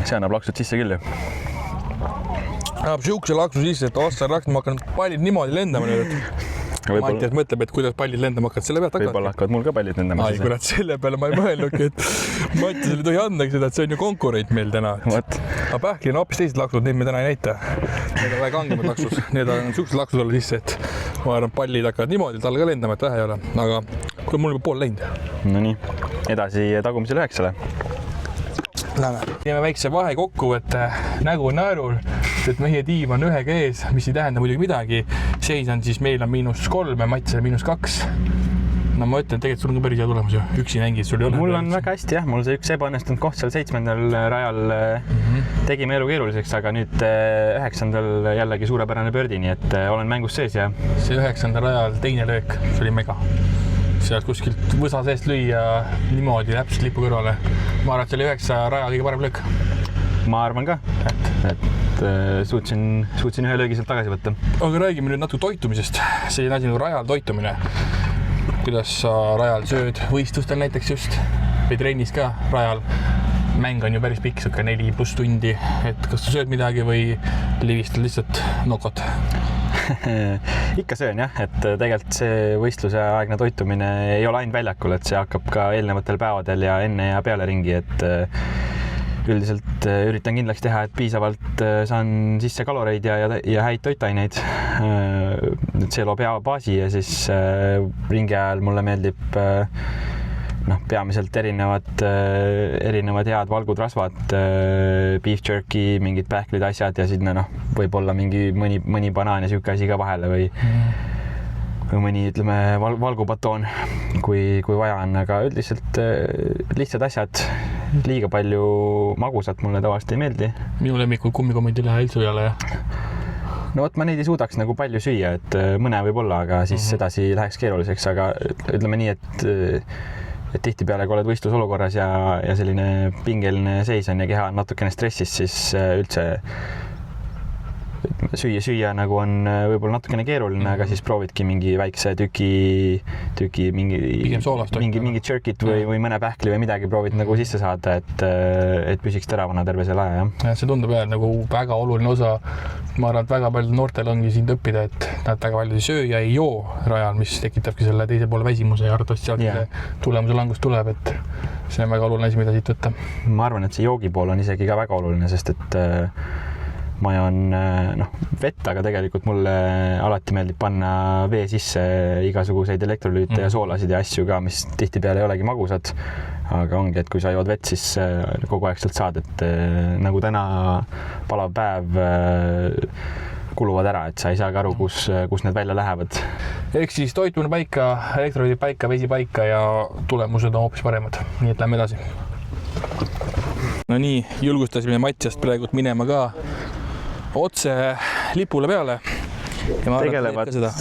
see annab laksud sisse küll ju. Annab siukse laksu sisse, et Ossar Raks, ma hakkan pallid niimoodi lendama nüüd, et Mattias mõtleb, et kuidas pallid lendama hakkavad, selle pealt hakkavad. Võib-olla hakkavad mul ka pallid lendama. Ai, kurat, selle peale ma ei mõelnudki, et Mattiasele ei tohi andagi seda, et see on ju konkurent meil täna. Aga Pähklil on hoopis teised laksud, neid me täna ei näita. Need on väga kangemad laksus, need on siuksed laksud olla sisse, et ma arvan, pallid hakkavad niimoodi, tal ka lendama, et vähe ei ole, aga kui mul juba pool läinud. No nii, edasi tagumisele 9-le. Lähme. Teeme väikse vahe kokkuvõtte, nägu naerul, et meie tiim on ühega ees, mis ei tähenda muidugi midagi. Seis on siis, meil on -3 ja Matsel -2. No ma ütlen, tegelikult sul on ka päris hea tulemus ju. Üksi mängid, sul ei ole. Mul on väga hästi jah, mul see üks ebaõnnestunud koht seal 7. rajal tegime elu keeruliseks, aga nüüd 9. jällegi suurepärane pördi, nii et olen mängus sees ja see 9. rajal teine löök, see oli mega. Sealt kuskilt võsa seest lüüa niimoodi täpselt lipu kõrvale. Ma arvan, et see oli 9 raja kõige parem löök. Ma arvan ka, et suutsin ühe löögi sealt tagasi võtta. Aga räägime nüüd natuke toitumisest. Selline asi nagu rajal toitumine. Kuidas sa rajal sööd võistlustel näiteks just või trennis ka rajal? Mäng on ju päris pikk, 4+ tundi. Et kas sa sööd midagi või livistad lihtsalt nokot? Ikka söön jah, et tegelikult see võistluse aegne toitumine ei ole ainult väljakul, et see hakkab ka eelnevatel päevadel ja enne ja peale ringi, et üldiselt üritan kindlaks teha, et piisavalt saan sisse kaloreid ja häid toitaineid. See loob hea baasi ja siis ringi ajal mulle meeldib peamiselt erinevad head valgud rasvad, beef jerky, mingid pähklid asjad ja sinna võib-olla mõni banaan ja siuke asi ka vahele või mõni, ütleme, valgupatoon, kui vaja on, aga üldiselt lihtsad asjad, liiga palju magusat mulle tavaliselt ei meeldi. Minu lemmikul kummikomid ei lähe üldse peale, jah? No vot, ma neid ei suudaks nagu palju süüa, et mõne võib olla, aga siis edasi läheks keeruliseks, aga ütleme nii, et tihtipeale, kui oled võistlusolukorras ja selline pingeline seis on ja keha on natukene stressis, siis üldse süüa nagu on võib-olla natukene keeruline, aga siis proovidki mingi väikse tüki mingi jerkit või mõne pähkli või midagi proovid nagu sisse saada, et püsiks teravana terve selle aja. Ja see tundub jah nagu väga oluline osa. Ma arvan, et väga palju noortel ongi siin õppida, et nad väga palju ei söö ja ei joo rajal, mis tekitabki selle teise poole väsimuse ja arvatavasti sealt tulemuse langus tuleb, et see on väga oluline asi, mida siit võtta. Ma arvan, et see joogi pool on isegi ka väga oluline, sest et ma joon vett, aga tegelikult mulle alati meeldib panna vee sisse igasuguseid elektrolüüte ja soolasid ja asju ka, mis tihtipeale ei olegi magusad. Aga ongi, et kui sa jood vett, siis kogu aeg sealt saad, et nagu täna palav päev kuluvad ära, et sa ei saagi aru, kus need välja lähevad. Ehk siis toitumine paika, elektrolüüdid paika, vesi paika ja tulemused on hoopis paremad. Nii et lähme edasi. No nii, julgustasime Mattiast praegult minema ka otse lipule peale.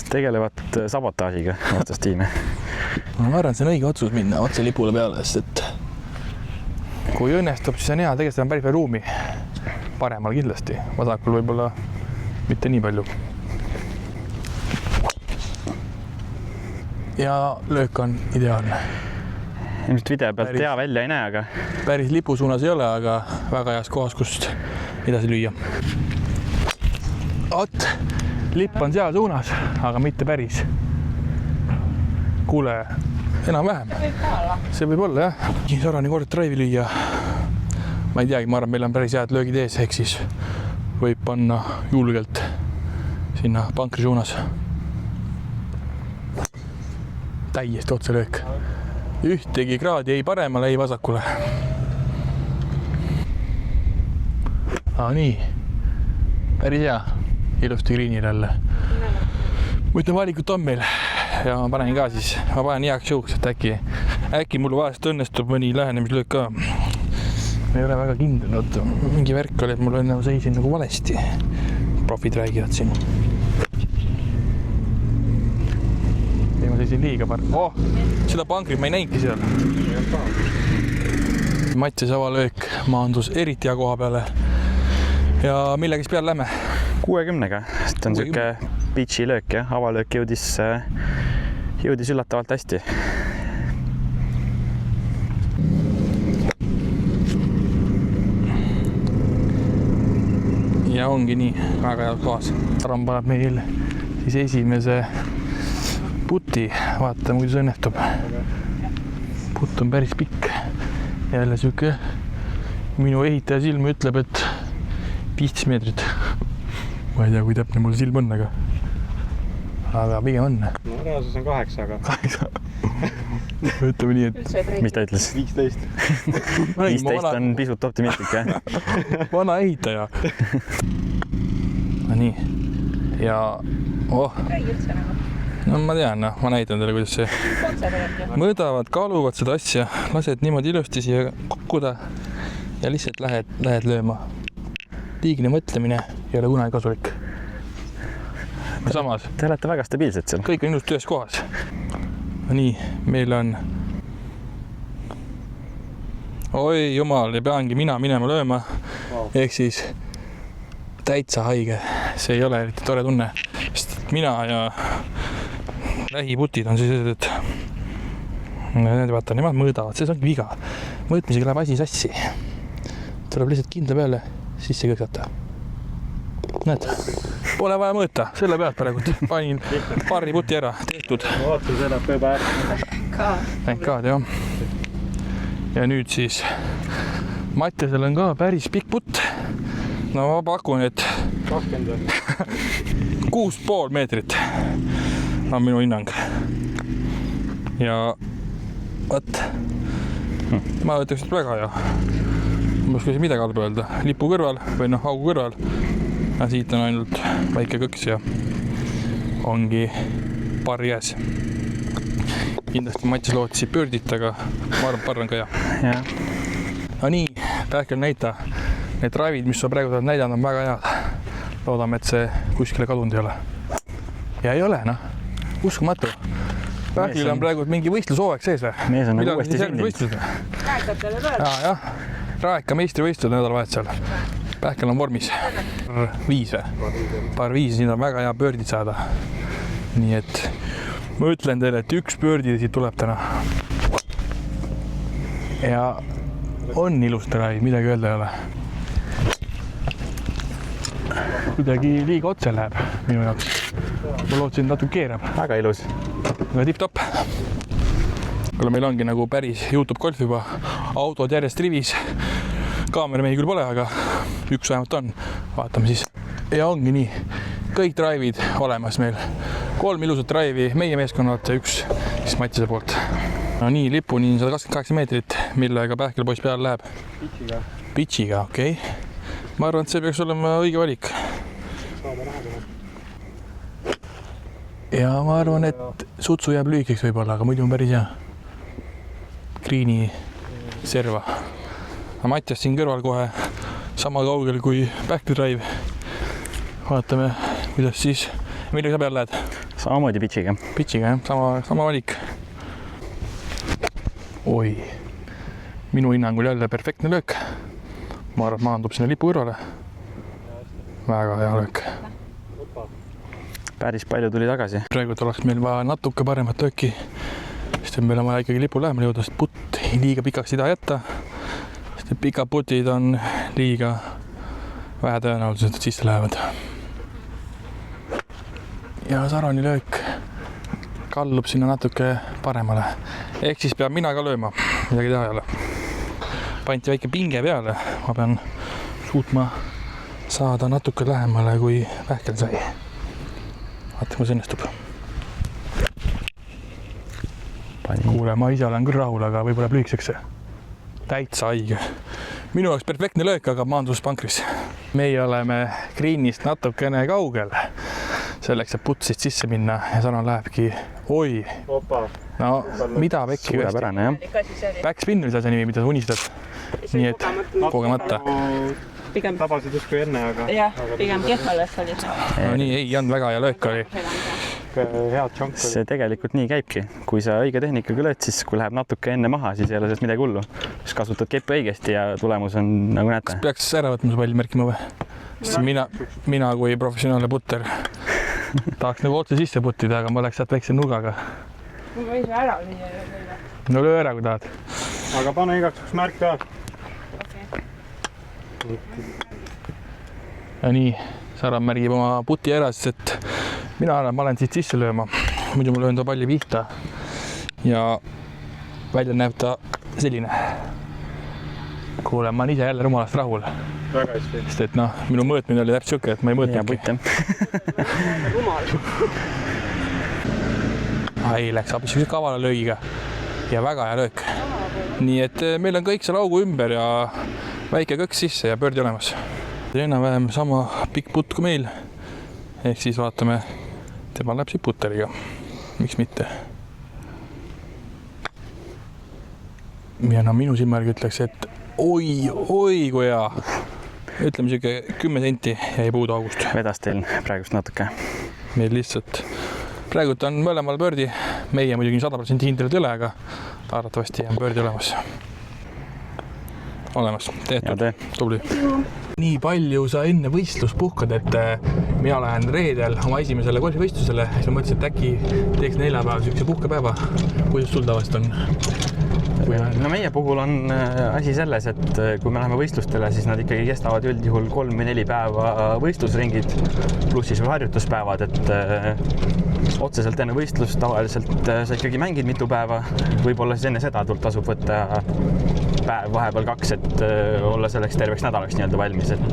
Tegelevad sabotaažiga vastas tiime. Ma arvan, see on õige otsus minna otse lipule peale, sest et kui õnnestub, siis on hea, tegelikult on päris palju ruumi. Paremal kindlasti, vasakul võib-olla mitte nii palju. Ja löök on ideaalne. Ilmselt video pealt hea välja ei näe, aga päris lipu suunas ei ole, aga väga heas kohas, kust edasi lüüa. Oot, lipp on seal suunas, aga mitte päris. Kuule, enam-vähem. See võib olla, jah. Sarani kord drive'i lüüa. Ma ei teagi, ma arvan, meil on päris head löögid ees, ehk siis võib panna julgelt sinna pankri suunas. Täiesti otse löök. Ühtegi kraadi ei paremale, ei vasakule. Nii, päris hea. Ilusti greenil jälle. Ma ütlen, valikut on meil ja ma panen ka siis, ma panen heaks juhuks, et äkki mul vahest õnnestub mõni lähenemislöök ka. Ma ei ole väga kindel, mingi värk oli, et mul enne seisin nagu valesti. Profid räägivad siin. Ei, ma seisin liiga seda pankrit ma ei näinudki seal. Mattias avalöök maandus eriti hea koha peale. Ja millegis peal lähme? 60-ga, sest on siuke pitchi löök ja avalöök jõudis üllatavalt hästi. ja ongi nii, väga head kohas. Aram paneb meil siis esimese puti, vaatame, kuidas õnnestub. Putt on päris pikk. Jälle siuke minu ehitaja silm ütleb, et 15 meetrit. Ma ei tea, kui täpne mul silm on, aga pigem on. No reaalsus on 8, aga... 8. Ütleme nii, et... Mis ta ütles? 15. 15 on pisut optimistlik, jah? Vana ehitaja. No nii. Ja... Räägi üldse nagu. No ma tean, ma näitan teile, kuidas see... Mõõdavad, kaaluvad seda asja, lased niimoodi ilusti siia kukkuda ja lihtsalt lähed lööma. Liigne mõtlemine ei ole kunagi kasulik. Samas... Te olete väga stabiilsed seal. Kõik on ilusti ühes kohas. No nii, meil on... Oi jumal, ja peangi mina minema lööma. Ehk siis täitsa haige. See ei ole eriti tore tunne. Sest mina ja lähiputid on siis, et need vaata, nemad mõõdavad, see ongi viga. Mõõtmisega läheb asi sassi. Tuleb lihtsalt kindla peale sisse kõksata. Näed, pole vaja mõõta, selle pealt praegu panin paari puti ära, tehtud. Vaata, see läheb juba ära. Tänkaad, jah. Ja nüüd siis Mattiasel on ka päris pikk putt. No ma pakun, et 20. 6,5 meetrit on minu hinnang. Ja võt, ma ütleks, et väga hea. Ma oskasin midagi halba öelda. Lipu kõrval või augu kõrval. Ja siit on ainult väike kõks ja ongi parr jääs. Kindlasti Mattias lootis pöördit, aga ma arvan, parr on ka hea. No nii, pähkel näita. Need drive'id, mis sa praegu näidanud, on väga head. Loodame, et see kuskile kadunud ei ole. Ja ei ole, noh. Uskumatu. Pähklil on praegu mingi võistlushooaeg sees või? Mees on nagu uuesti sündinud. Raekatele peale. Jah. Raeka meistrivõistlused nädalavahetusel. Pähkel on vormis. Par 5, siin on väga hea pöördid saada. Nii et ma ütlen teile, et üks pöördi siit tuleb täna. Ja on ilus drive, midagi öelda ei ole. Kuidagi liiga otse läheb minu jaoks. Ma lootsin, et natuke keerab. Väga ilus. Aga tipp-topp. Kuule, meil ongi nagu päris YouTube golf juba. Autod järjest rivis. Kaamera mehi küll pole, aga üks vähemalt on. Vaatame siis. Ja ongi nii. Kõik drive'id olemas meil. 3 ilusat drive'i meie meeskonnalt ja üks siis Mattiase poolt. No nii, lipuni 128 meetrit, millega pähkelpoiss peale läheb. Pitchiga, okei. Ma arvan, et see peaks olema õige valik. Ja ma arvan, et sutsu jääb lühikeks võib-olla, aga muidu on päris hea. Greeni serva. Mattias siin kõrval kohe sama kaugel kui pähkli-drive. Vaatame, kuidas siis, millega sa peale lähed? Samamoodi pitchiga. Pitchiga, jah, sama valik. Oi, minu hinnangul jälle perfektne löök. Ma arvan, et maandub sinna lipu kõrvale. Väga hea löök. Päris palju tuli tagasi. Praegu oleks meil vaja natuke paremat lööki. Sest meil on vaja ikkagi lipu lähemale jõuda, sest putt liiga pikaks ei taha jätta. Sest pikad putid on liiga vähe tõenäoliselt, et sisse lähevad. Ja Sarani löök kallub sinna natuke paremale. Ehk siis peab mina ka lööma, midagi teha ei ole. Panti väike pinge peale, ma pean suutma saada natuke lähemale, kui pähkel sai. Vaatame, kuidas õnnestub. Kuule, ma ise olen küll rahul, aga võib-olla lühikeseks see. Täitsa haige. Minu jaoks perfektne löök, aga maandus pankris. Meie oleme greenist natukene kaugel. Selleks, et putsist sisse minna ja Saran lähebki. Oi! Opa! No, mida pekki kõesti? Suurepärane, jah. Backspin oli see nimi, mida sa unistad. Nii et kogemata. Pigem... Tabasid justkui enne, aga... Jah, pigem kehvales oli see. No nii, ei olnud väga hea löök oli. Head tšonk oli. See tegelikult nii käibki. Kui sa õige tehnikaga lööd, siis kui läheb natuke enne maha, siis ei ole sellest midagi hullu. Siis kasutad keppi õigesti ja tulemus on nagu näete. Kas peaks ära võtma see pall märkima või? Sest mina kui professionaalne putter tahaks nagu otse sisse puttida, aga ma oleks sealt väikse nurgaga. Ma võin su ära lüüa. No löö ära, kui tahad. Aga pane igaks üks märk ka. ja nii, Sara märgib oma puti ära, sest et ma olen siit sisse lööma, muidu ma löön ta palli pihta ja välja näeb ta selline. Kuule, ma olen ise jälle rumalast rahul. Väga hästi. Sest et noh, minu mõõtmine oli täpselt siuke, et ma ei mõõtnudki. Rumal. Ai, läks abis kavala löögiga ja väga hea löök. Nii et meil on kõik seal augu ümber ja väike kõks sisse ja pöördi olemas. Enam-vähem sama pikk putt kui meil. Ehk siis vaatame, tema läheb siit puteriga. Miks mitte? Ja no minu silmärgi ütleks, et oi kui hea. Ütleme siuke 10 senti jäi puudu august. Vedas teil praegust natuke? Meil lihtsalt praegult on mõlemal pöördi. Meie muidugi 100% hindrid üle, aga arvatavasti on pöördi olemas. Tehtud. Tubli. Nii palju sa enne võistlus puhkad, et mina lähen reedel oma esimesele golfivõistlusele. Siis ma mõtlesin, et äkki teeks 4 päeva siukse puhkepäeva. Kuidas sul tavaliselt on? No meie puhul on asi selles, et kui me läheme võistlustele, siis nad ikkagi kestavad üldjuhul 3 või 4 päeva võistlusringid, pluss siis veel harjutuspäevad, et otseselt enne võistlust tavaliselt sa ikkagi mängid mitu päeva. Võib-olla siis enne seda tasub võtta päev, vahepeal 2, et olla selleks terveks nädalaks nii-öelda valmis, et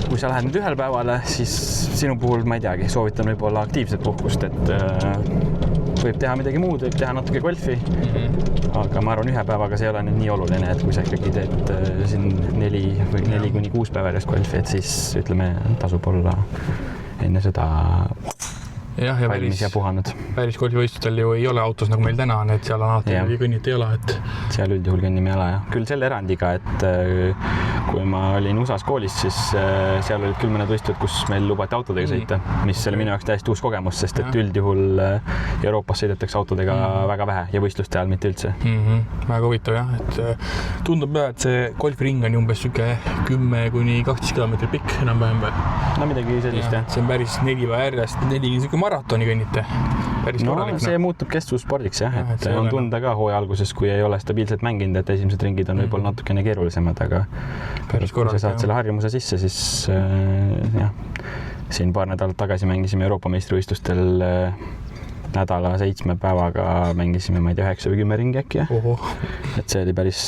kui sa lähed nüüd 1 päevale, siis sinu puhul, ma ei teagi, soovitan võib-olla aktiivset puhkust, et võib teha midagi muud, võib teha natuke golfi, aga ma arvan, 1 päevaga see ei ole nüüd nii oluline, et kui sa ikkagi teed siin 4 kuni 6 päeva järjest golfi, et siis ütleme, tasub olla enne seda valmis ja puhanud. Päris golfivõistlustel ju ei ole autos nagu meil täna on, et seal on alati kõnniti jala, et seal üldjuhul kõnnime jala, jah. Küll selle erandiga, et kui ma olin USAs koolis, siis seal olid küll mõned võistlused, kus meil lubati autodega sõita, mis oli minu jaoks täiesti uus kogemus, sest et üldjuhul Euroopas sõidetakse autodega väga vähe ja võistluste ajal mitte üldse. Väga huvitav jah, et tundub jah, et see golfiring on umbes siuke 10 kuni 12 kilomeetrit pikk enam-vähem või? No midagi sellist, jah. See on päris 4 päeva järjest, 4 siuke maratoni kõnnite. Päris korralik. See muutub kestvusspordiks jah, et on tunda ka hooaja alguses, kui ei ole stabiilselt mänginud, et esimesed ringid on võib-olla natukene keerulisemad, aga kui sa saad selle harjumuse sisse, siis jah, siin paar nädalat tagasi mängisime Euroopa meistrivõistlustel nädala 7 päevaga mängisime, ma ei tea, 9 või 10 ringi äkki, jah. Et see oli päris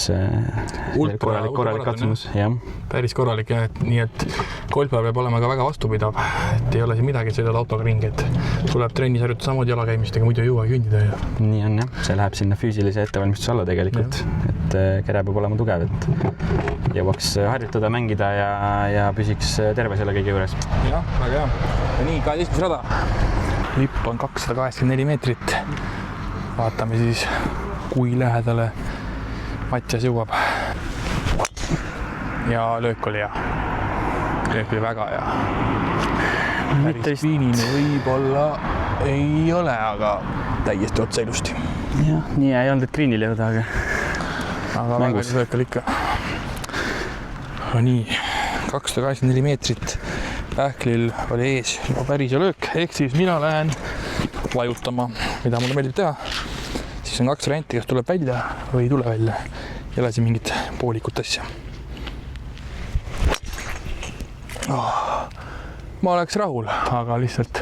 korralik katsumus, jah. Päris korralik, jah, et nii, et golfpäev peab olema ka väga vastupidav, et ei ole siin midagi, et sõidad autoga ringi, et tuleb trennis harjutada samamoodi jalakäimistega, muidu ei jõua kündida. Ja. Nii on, jah. See läheb sinna füüsilise ettevalmistuse alla tegelikult, et kere peab olema tugev, et jõuaks harjutada, mängida ja püsiks terve selle kõige juures. Jah, väga hea. Ja nii, 12 rada. Lipp on 284 meetrit. Vaatame siis, kui lähedale Mattias jõuab. Ja löök oli hea. Löök oli väga hea. Päris viinine võib-olla ei ole, aga täiesti otse ilusti. Jah, nii ei olnud, et greenil jõuda, aga mängus löök oli ikka. Nii, 284 meetrit. Pähklil oli ees juba päris ja löök, ehk siis mina lähen vajutama, mida mulle meeldib teha. Siis on 2 varianti, kas tuleb välja või ei tule välja. Ja lasi mingit poolikut asja. Ma oleks rahul, aga lihtsalt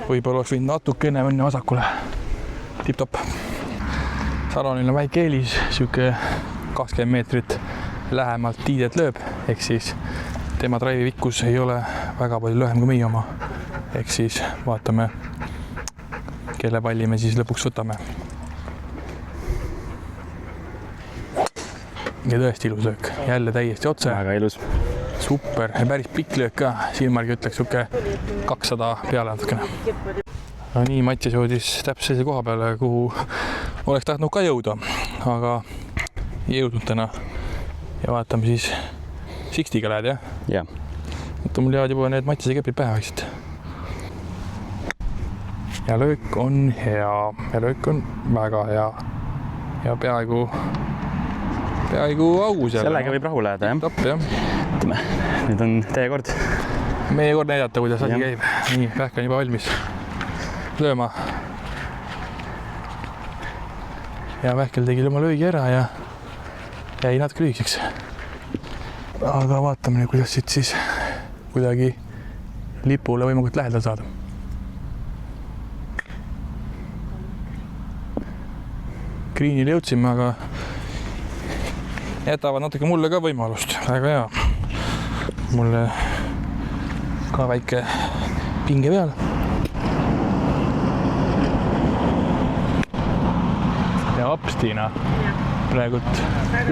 võib-olla oleks võinud natukene minna vasakule. Tip-top. Saronil on väike eelis, siuke 20 meetrit lähemalt tiidet lööb, ehk siis tema drive'i pikkus ei ole väga palju lühem kui meie oma. Ehk siis vaatame, kelle palli me siis lõpuks võtame. Ja tõesti ilus löök. Jälle täiesti otse. Väga ilus. Super. Ja päris pikk löök ka. Silmargi ütleks siuke 200 peale natukene. No nii, Mattias jõudis täpselt koha peale, kuhu oleks tahtnud ka jõuda, aga ei jõudnud täna. Ja vaatame siis Sixtiga lähed, jah? Jah. Et mul jäävad juba need Mattiase kepid pähe vaikselt. Ja löök on hea. Ja löök on väga hea. Ja peaaegu augus jälle. Sellega võib rahule jääda, jah? Tapp, jah. Ütleme, nüüd on teie kord. Meie kord näidata, kuidas asi käib. Nii, Pähk on juba valmis lööma. Ja Pähkel tegi oma löögi ära ja jäi natuke lühikeseks. aga vaatame nüüd, kuidas siit siis kuidagi lipule võimalikult lähedal saada. Greenile jõudsime, aga jätavad natuke mulle ka võimalust. Väga hea. Mulle ka väike pinge peal. Ja apstina praegult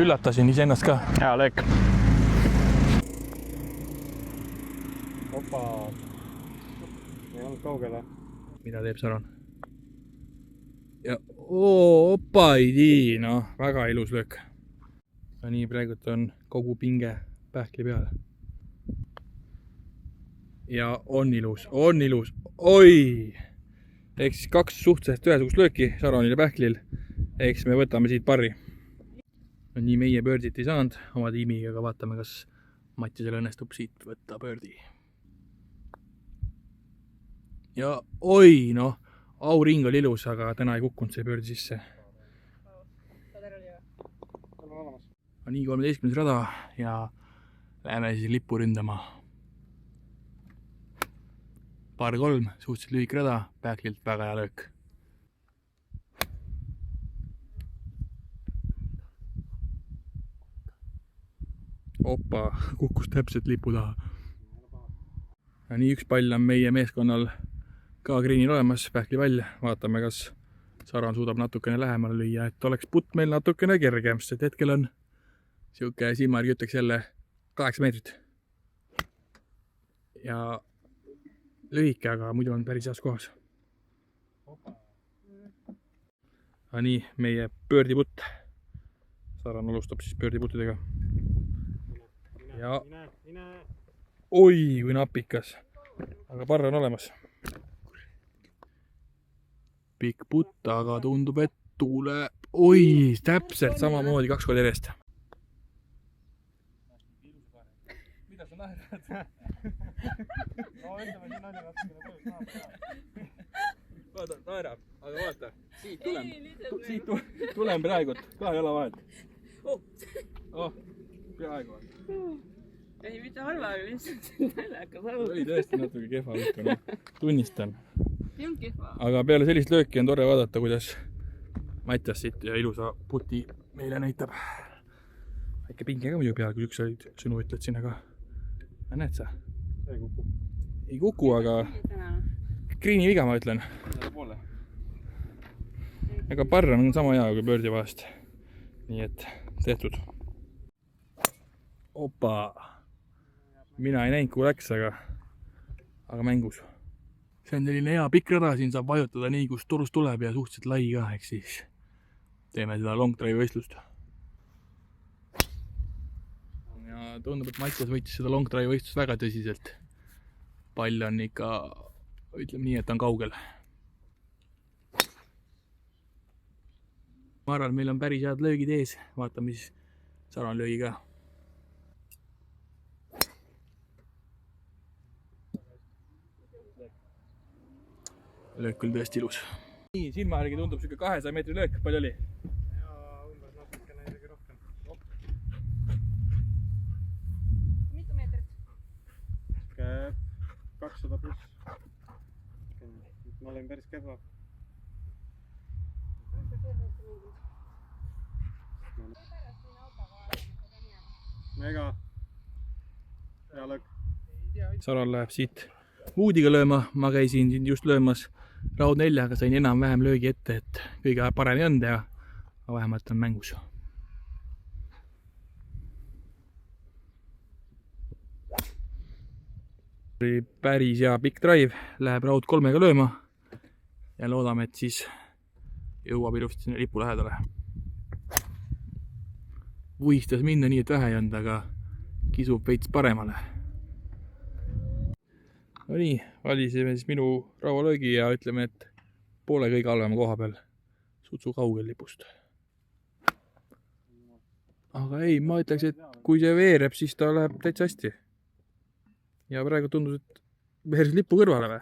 üllatasin iseennast ka. Hea löök. Opa. Ei olnud kaugele. Mida teeb Saron? Ja opa ei tii, noh, väga ilus löök. Ja nii praegult on kogu pinge pähkli peal. Ja on ilus, oi! Ehk siis 2 suhteliselt ühesugust lööki Saronil ja pähklil. Eks me võtame siit parri. No, nii meie pöördit ei saanud oma tiimiga, aga vaatame, kas Mattisel õnnestub siit võtta pöördi. Ja oi, noh, auring oli ilus, aga täna ei kukkunud see pöördi sisse. Nii 13. rada ja läheme siis lippu ründama. Paar 3, suhteliselt lühik rada, pähklilt väga hea löök. Opa, kukkus täpselt lipu taha. Ja nii 1 pall on meie meeskonnal ka greenil olemas, pähkli pall. Vaatame, kas Saron suudab natukene lähemale lüüa, et oleks putt meil natukene kergem, sest hetkel on siuke silmargi ütleks jälle 8 meetrit. Ja lühike, aga muidu on päris heas kohas. Ja nii, meie pöördiputt. Saron alustab siis pöördiputtidega. Ja oi, kui napikas. Aga parr on olemas. Pikk putt, aga tundub, et tuleb. Oi, täpselt samamoodi 2 korda järjest. Mida sa naerad? No ütleme, siin oli natukene tööd. Vaata, naerab, aga vaata, siit tulen praegult, 2 jala vahelt. Oh, peaaegu. Ei, mitte halva, aga lihtsalt naljakas aru. Oli tõesti natuke kehva lõhka, no. Tunnistan. Ei olnud kehva. Aga peale sellist lööki on tore vaadata, kuidas Mattias siit ja ilusa puti meile näitab. Väike pinge ka muidu peal, kui üks olid sõnu ütled siin, aga näed sa? Ei kuku. Ei kuku, aga Greeni viga ma ütlen. Ega parr on sama hea kui pöördi vahest. Nii et tehtud. Opa! Mina ei näinud, kuhu läks, aga mängus. See on selline hea pikk rada, siin saab vajutada nii, kus turust tuleb ja suhteliselt lai ka, ehk siis teeme seda long drive võistlust. Ja tundub, et Mattias võitis seda long drive võistlust väga tõsiselt. Pall on ikka, ütleme nii, et on kaugel. Ma arvan, meil on päris head löögid ees. Vaatame siis Saron löögi ka. Löök oli tõesti ilus. Nii, silma järgi tundub siuke 200 meetri löök. Palju oli? Ja umbes natukene isegi rohkem. Mitu meetrit? 200 pluss. Ma olin päris kehva. Mega. Hea löök. Saron läheb siit Woodiga lööma. Ma käisin siin just löömas raud 4-ga, sain enam-vähem löögi ette, et kõige parem ei olnud ja vähemalt on mängus. Oli päris hea pikk drive, läheb raud 3-ga lööma ja loodame, et siis jõuab ilusti sinna lipu lähedale. Vuistas minna nii, et vähe ei olnud, aga kisub veits paremale. No nii, valisime siis minu raualöögi ja ütleme, et poole kõige halvema koha peal sutsu kaugel lipust. Aga ei, ma ütleks, et kui see veereb, siis ta läheb täitsa hästi. Ja praegu tundus, et veeris lipu kõrvale või?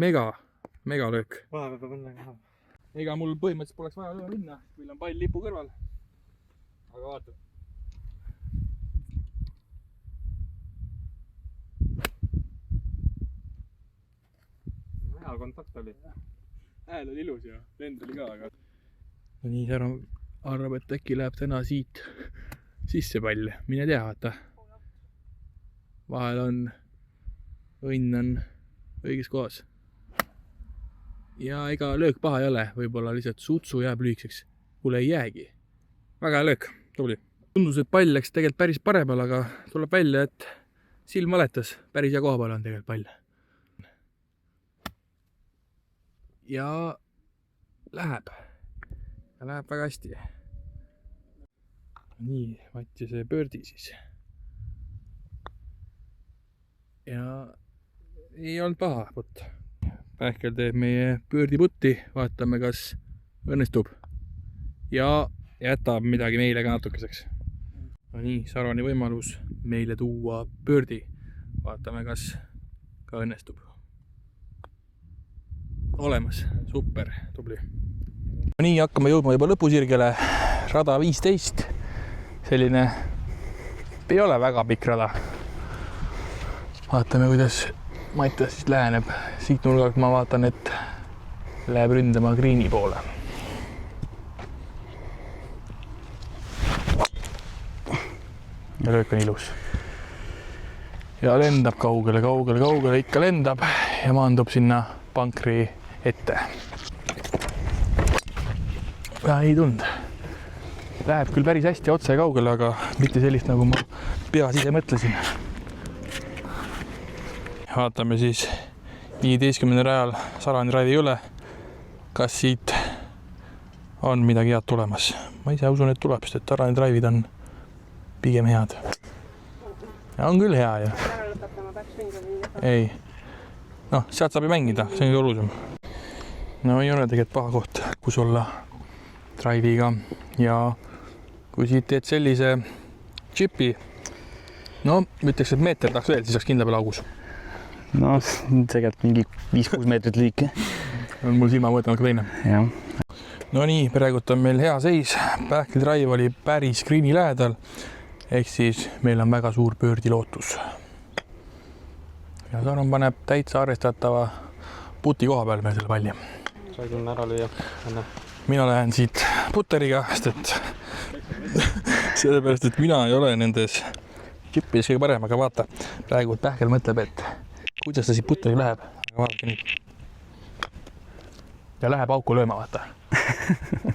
Mega löök. Vahepeal peab õnne ka. Ega mul põhimõtteliselt poleks vaja löö minna, meil on pall lipu kõrval. Aga vaata. hea kontakt oli. Hääl oli ilus ja lend oli ka, aga... No nii, Saro arvab, et äkki läheb täna siit sisse pall. Mine tea, vaata. Vahel on, õnn on õiges kohas. Ja ega löök paha ei ole, võib-olla lihtsalt sutsu jääb lühikseks. Kuule ei jäägi. Väga hea löök, tubli. Tundus, et pall läks tegelikult päris paremal, aga tuleb välja, et silm valetas. Päris hea koha peal on tegelikult pall. Ja läheb. Ja läheb väga hästi. Nii, Mattiase pöördi siis. Ja ei olnud paha putt. Pähkel teeb meie pöördiputti, vaatame, kas õnnestub. Ja jätab midagi meile ka natukeseks. No nii, Saroni võimalus meile tuua pöördi. Vaatame, kas ka õnnestub. Olemas, super, tubli. No nii, hakkame jõudma juba lõpusirgele. Rada 15. Selline ei ole väga pikk rada. Vaatame, kuidas Mattias siis läheneb. Siit nurgalt ma vaatan, et läheb ründama Greeni poole. Ja löök on ilus. Ja lendab kaugele, ikka lendab ja maandub sinna pankri ette. Ja ei tund. Läheb küll päris hästi otse kaugele, aga mitte sellist, nagu ma peas ise mõtlesin. Vaatame siis 15. rajal Sarani raivi üle, kas siit on midagi head tulemas. Ma ise usun, et tuleb, sest et Sarani raivid on pigem head. Ja on küll hea ju. Ei. Noh, sealt saab ju mängida, see on ju olulisem. No ei ole tegelikult paha koht, kus olla drive'iga. Ja kui siit teed sellise chipi, no ütleks, et meeter tahaks veel, siis oleks kindla peal augus. No, tegelikult mingi 5-6 meetrit liike. On mul silma mõõtanud ka teine. Ja. No nii, praegult on meil hea seis. Pähkli drive oli päris Greeni lähedal. Ehk siis meil on väga suur pöördi lootus. Ja Saron paneb täitsa arvestatava puti koha peal meil selle palli. Sai tunne ära lüüa. Mina lähen siit puteriga, sest et sellepärast, et mina ei ole nendes chippis kõige parem, aga vaata, praegu Pähkel mõtleb, et kuidas ta siit puteri läheb. Aga vaadake nüüd. Ja läheb auku lööma, vaata.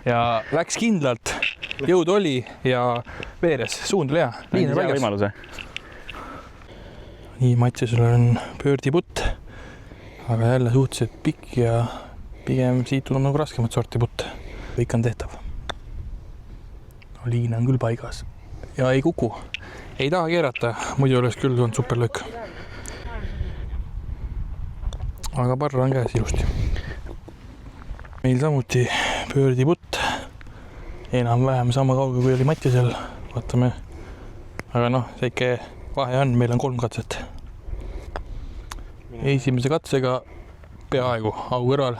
Ja läks kindlalt, jõud oli ja veeres, suund oli hea. Liin on võimaluse. Nii, Mattiasel on pöördiputt, aga jälle suhteliselt pikk ja pigem siit on nagu raskemat sorti putt. Kõik on tehtav. No, liin on küll paigas ja ei kuku. Ei taha keerata, muidu oleks küll olnud superlöök. Aga parra on käes ilusti. Meil samuti pöördiputt. Enam-vähem sama kauge kui oli Mattiasel. Vaatame. Aga noh, see ikka vahe on, meil on 3 katset. Esimese katsega peaaegu augu kõrval.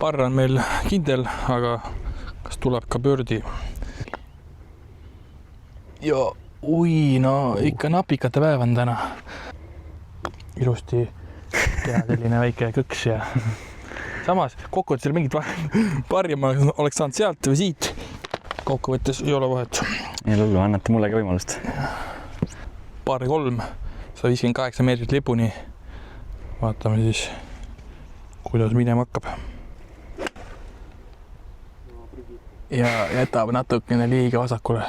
Parra on meil kindel, aga kas tuleb ka pöördi? Ja ui, no ikka napikate päev on täna. Ilusti ja selline väike kõks ja samas kokkuvõttes ei ole mingit parja, ma oleks saanud sealt või siit. Kokkuvõttes ei ole vahet. Ei lullu, annate mulle ka võimalust. Paari 3, 158 meetrit lipuni. Vaatame siis, kuidas minema hakkab. Ja jätab natukene liiga vasakule.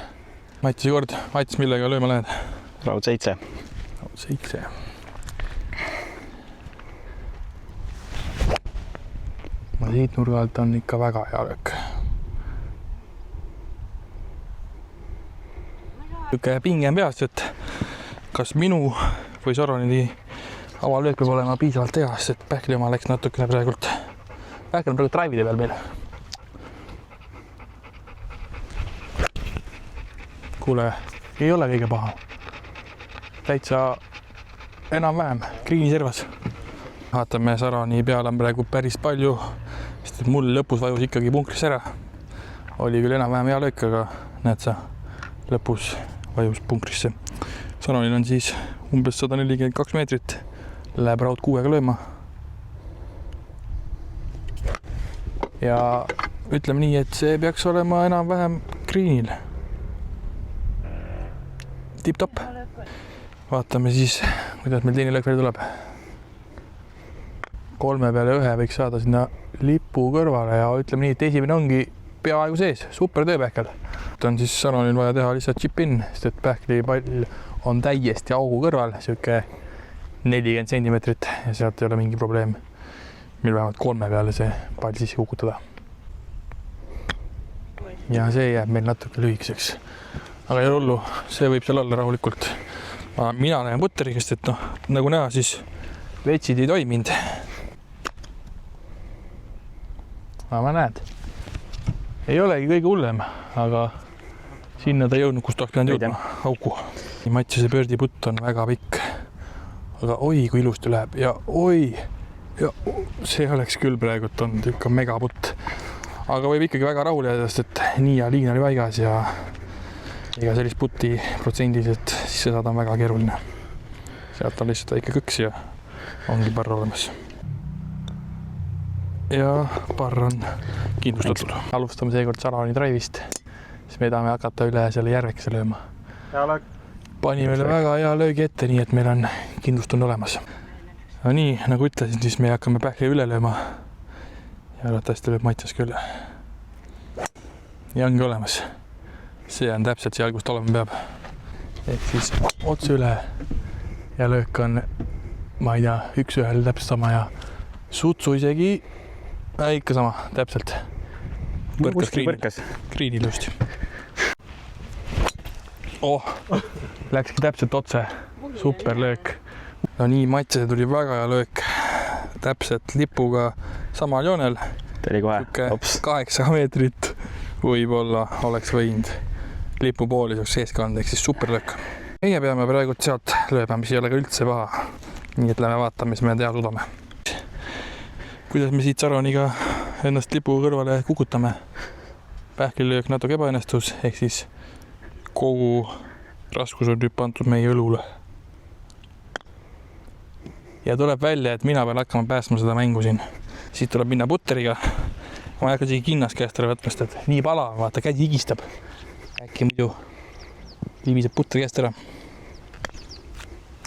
Mattiase kord, Mattias, millega lööma lähed? Raud 7. Raud 7. Ma siit nurga alt on ikka väga hea löök. Niisugune pinge on peast, et kas minu või Saroni avalöök peab olema piisavalt hea, sest Pähkli oma läks natukene praegult. Pähkli on praegu drive'ide peal meil. Kuule, ei ole kõige paha. Täitsa enam-vähem Greeni servas. Vaatame, Saroni peal on praegu päris palju, sest mul lõpus vajus ikkagi punkris ära. Oli küll enam-vähem hea löök, aga näed sa, lõpus vajus punkrisse. Saronil on siis umbes 142 meetrit. Läheb raud 6-ga lööma. ja ütleme nii, et see peaks olema enam-vähem greenil. Tipp-topp. Vaatame siis, kuidas meil teine löök veel tuleb. 3 peale 1 võiks saada sinna lipu kõrvale ja ütleme nii, et esimene ongi peaaegu sees. Super töö Pähkel. On siis Saronil vaja teha lihtsalt chip-in, sest et Pähkli pall on täiesti augu kõrval, siuke 40 centimeetrit ja sealt ei ole mingi probleem. Meil vähemalt 3 peale see pall sisse kukutada. Ja see jääb meil natuke lühikeseks. Aga ei ole hullu, see võib seal olla rahulikult. Mina näen putterikest, et noh, nagu näha, siis vetsid ei toiminud. Aga näed, ei olegi kõige hullem, aga sinna ta jõudnud, kus ta oleks pidanud jõudma, auku. Mattiase pöördiputt on väga pikk, aga oi, kui ilusti läheb ja oi, ja see oleks küll praegu olnud ikka megaputt. Aga võib ikkagi väga rahul jääda, sest et nii ja liin oli paigas ja ega sellist putti protsendiliselt sisse saada on väga keeruline. Sealt on lihtsalt väike kõks ja ongi parr olemas. Ja parr on kindlustatud. Alustame seekord Saroni drive'ist, siis me tahame hakata üle selle järvekese lööma. Pani meile väga hea löögi ette, nii et meil on kindlustunne olemas. No nii, nagu ütlesin, siis me hakkame Pähkli üle lööma ja loodetavasti lööb Mattias ka üle. Ja ongi olemas. See on täpselt seal, kus ta olema peab. Ehk siis otse üle ja löök on, ma ei tea, 1-1 täpselt sama ja sutsu isegi ikka sama, täpselt. Põrkas kriinil just. Läkski täpselt otse. Super löök. No nii, Mattiase tuli väga hea löök. Täpselt lipuga samal joonel. Tuli kohe. 8 meetrit võib-olla oleks võinud lipu pooli sees kanda, ehk siis super löök. Meie peame praegu sealt lööma, mis ei ole ka üldse paha. Nii et lähme vaatame, mis me teha suudame. Kuidas me siit Saroniga ennast lipu kõrvale kukutame. Pähkli löök natuke ebaõnnestus, ehk siis kogu raskus on nüüd pandud meie õlule. Ja tuleb välja, et mina pean hakkama päästma seda mängu siin. Siit tuleb minna putteriga. Ma ei hakka isegi kinnas käest ära võtmast, et nii pala, vaata, kädi higistab. Äkki muidu viibiseb putteri käest ära.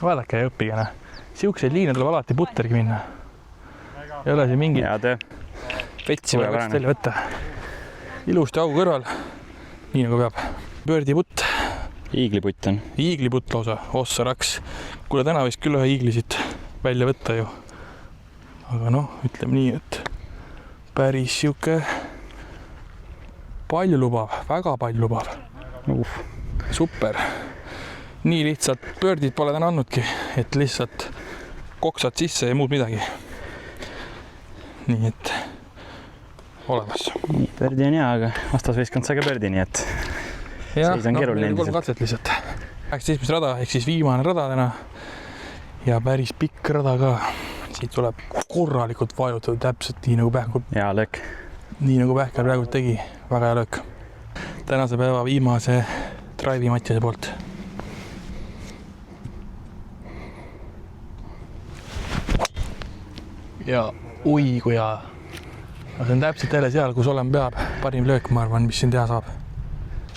Vaadake ja õppige. Siukseid liine tuleb alati putteriga minna. Ei ole siin mingi vetsi või võtsid välja võtta. Ilusti augu kõrval, nii nagu peab. Pöördiputt. Iigliputt on. Iigliputt lausa, ossa raks. Kuule, täna võiks küll ühe iigli siit välja võtta ju. Aga noh, ütleme nii, et päris siuke palju lubav, väga palju lubav. Super. Nii lihtsalt pöördid pole täna andnudki, et lihtsalt koksad sisse ja muud midagi. Nii et olemas. Pöördi on hea, aga vastasvõistkond sai ka pöördi, nii et seis on keeruline endiselt. 3 katset lihtsalt. 18. rada, ehk siis viimane rada täna ja päris pikk rada ka. Siit tuleb korralikult vajutada täpselt nii nagu Pähkel. Hea löök. Nii nagu Pähkel praegu tegi, väga hea löök. Tänase päeva viimase drive'i Mattiase poolt. Ja oi kui hea. See on täpselt jälle seal, kus olema peab. Parim löök, ma arvan, mis siin teha saab.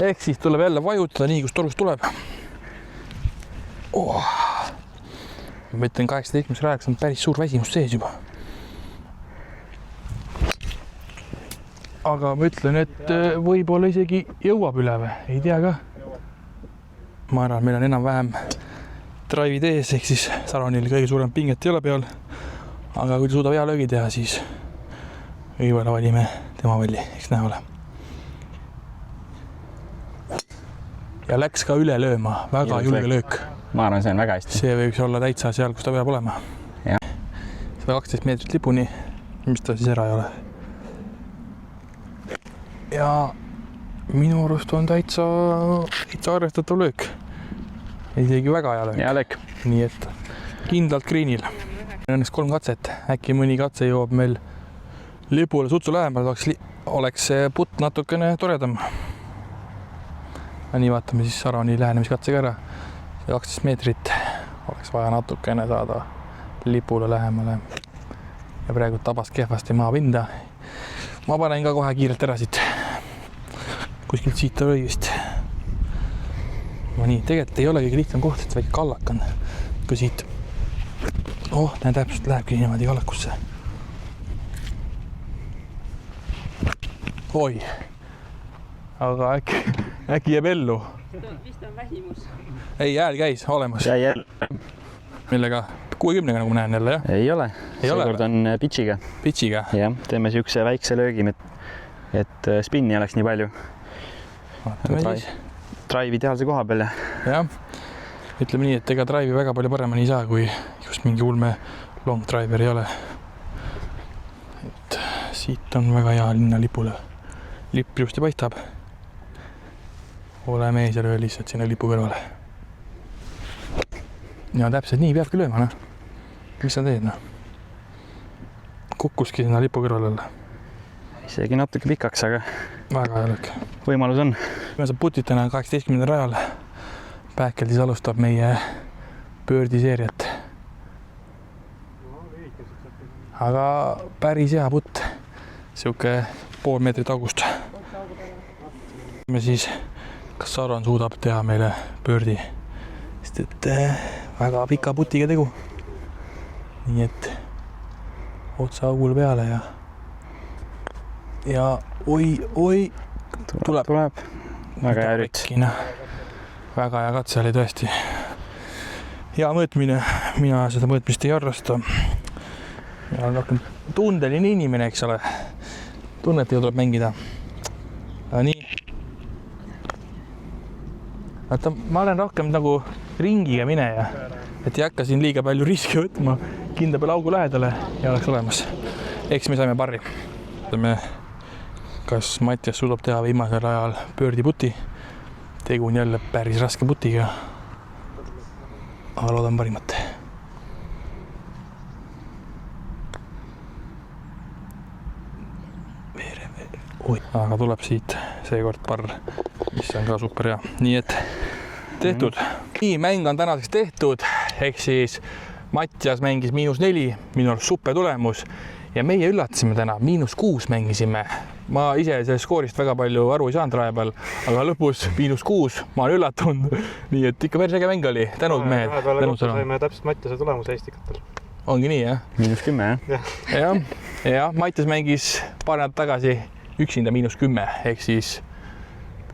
Ehk siis tuleb jälle vajutada nii, kus torus tuleb. Ma ütlen 18. rajaks on päris suur väsimus sees juba. Aga ma ütlen, et võib-olla isegi jõuab üle või, ei tea ka. Ma arvan, meil on enam-vähem drive'id ees, ehk siis Saronil kõige suurem pinget ei ole peal. Aga kui ta suudab hea löögi teha, siis võib-olla valime tema valli, eks näha ole. Ja läks ka üle lööma, väga julge löök. Ma arvan, see on väga hästi. See võiks olla täitsa seal, kus ta peab olema. 112 meetrit lipuni, mis ta siis ära ei ole. Ja minu arust on täitsa arvestatav löök. Isegi väga hea löök. Hea löök. Nii et kindlalt greenil. Õnneks 3 katset. Äkki mõni katse jõuab meil lipule sutsu lähemal, oleks see putt natukene toredam. Nii vaatame siis Saroni lähenemiskatsega ära. 12 meetrit oleks vaja natukene saada lipule lähemale. Ja praegu tabas kehvasti maapinda. ma panen ka kohe kiirelt ära siit. Kuskilt siit oli vist. Nii, tegelikult ei ole kõige lihtsam koht, et väike kallak on. Kui siit, näe täpselt lähebki niimoodi kallakusse. Oi, aga äkki jääb ellu. Vist on väsimus. Ei, hääl käis olemas. Ja jälle. Millega? 60-ga nagu näen jälle, jah? Ei ole. Seekord on pitchiga. Pitchiga? Jah, teeme siukse väikse löögi, et spinni oleks nii palju. Vaatame siis. Drive ideaalse koha peal. Jah, ütleme nii, et ega drive'i väga palju paremini ei saa, kui just mingi ulme long driver ei ole. Et siit on väga hea linnalipule. Lipp ilusti paistab. Ole mees ja löö lihtsalt sinna lipu kõrvale. Ja täpselt nii peabki lööma, noh. Mis sa teed, noh? Kukkuski sinna lipu kõrvale olla. Isegi natuke pikaks, aga väga hea löök. Võimalus on. Me saab putitena 18. rajal. Pähkeldis alustab meie pöördiseeriat. Aga päris hea putt. Siuke pool meetrit august. Me siis, kas Saron suudab teha meile pöördi? Sest et väga pika putiga tegu. Nii et otsa augul peale ja oi, tuleb. Väga hea ürit. Väga hea katse oli tõesti. Hea mõõtmine, mina seda mõõtmist ei arvasta. Mina olen rohkem tundeline inimene, eks ole. Tunnetiga tuleb mängida. Nii. Vaata, ma olen rohkem nagu ringiga mineja, et ei hakka siin liiga palju riski võtma. Kinda peale augu lähedale ja oleks olemas. Eks me saime parri. Kas Mattias suudab teha viimasel ajal pöördiputi? Tegu on jälle päris raske putiga. Aga loodan parimat. Aga tuleb siit seekord parr, mis on ka super hea. Nii et tehtud. Nii, mäng on tänaseks tehtud. Ehk siis Mattias mängis -4, minu arust super tulemus. Ja meie üllatasime täna, -6 mängisime. Ma ise sellest skoorist väga palju aru ei saanud raja peal, aga lõpus -6, ma olen üllatunud. Nii et ikka päris äge mäng oli. Tänud mehed. Saime täpselt Mattiase tulemuse Eestikatel. Ongi nii, jah? -10, jah? Ja Mattias mängis paar nädalat tagasi üksinda -10, ehk siis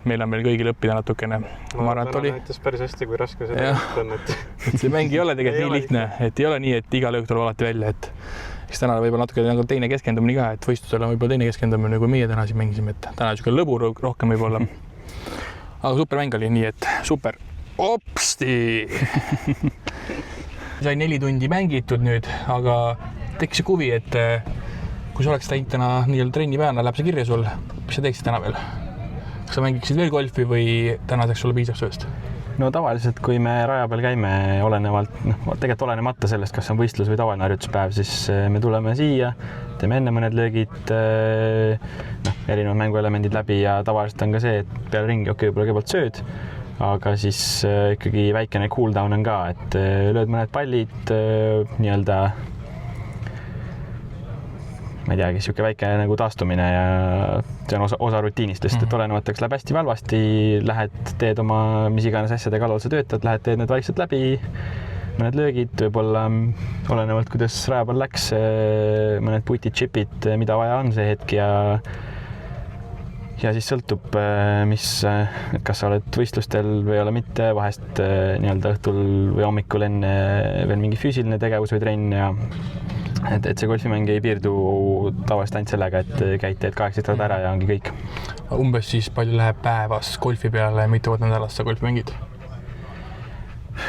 meil on veel kõigil õppida natukene. Ma arvan, et oli näitas päris hästi, kui raske see on. Et see mäng ei ole tegelikult nii lihtne, et ei ole nii, et iga löök tuleb alati välja, et eks täna võib-olla natuke nagu teine keskendumine ka, et võistlusel on võib-olla teine keskendumine, kui meie täna siin mängisime, et täna on niisugune lõbu rohkem võib-olla. Aga super mäng oli, nii et super. Opsti! Sai 4 tundi mängitud nüüd, aga tekkis huvi, et kui sa oleks teinud täna nii-öelda trennipäevana, läheb see kirja sul, mis sa teeksid täna veel? Kas sa mängiksid veel golfi või tänaseks sulle piisab sööst? No tavaliselt, kui me raja peal käime, tegelikult olenemata sellest, kas on võistlus või tavaline harjutuspäev, siis me tuleme siia, teeme enne mõned löögid, erinevad mänguelemendid läbi ja tavaliselt on ka see, et peale ringi võib-olla kõigepealt sööd, aga siis ikkagi väikene cool down on ka, et lööd mõned pallid, nii-öelda ma ei teagi, siuke väike nagu taastumine ja see on osa rutiinist, sest et olenevateks läheb hästi valvasti, lähed, teed oma mis iganes asjade kallal sa töötad, lähed, teed need vaikselt läbi, mõned löögid, võib-olla olenevalt, kuidas raja peal läks, mõned putid, chipid, mida vaja on see hetk ja siis sõltub, kas sa oled võistlustel või ei ole mitte, vahest nii-öelda õhtul või hommikul enne veel mingi füüsiline tegevus või trenn ja et see golfimäng ei piirdu tavaliselt ainult sellega, et käid, teed 8 rada ära ja ongi kõik. Umbes siis palju läheb päevas golfi peale, mitu kord nädalas sa golfi mängid?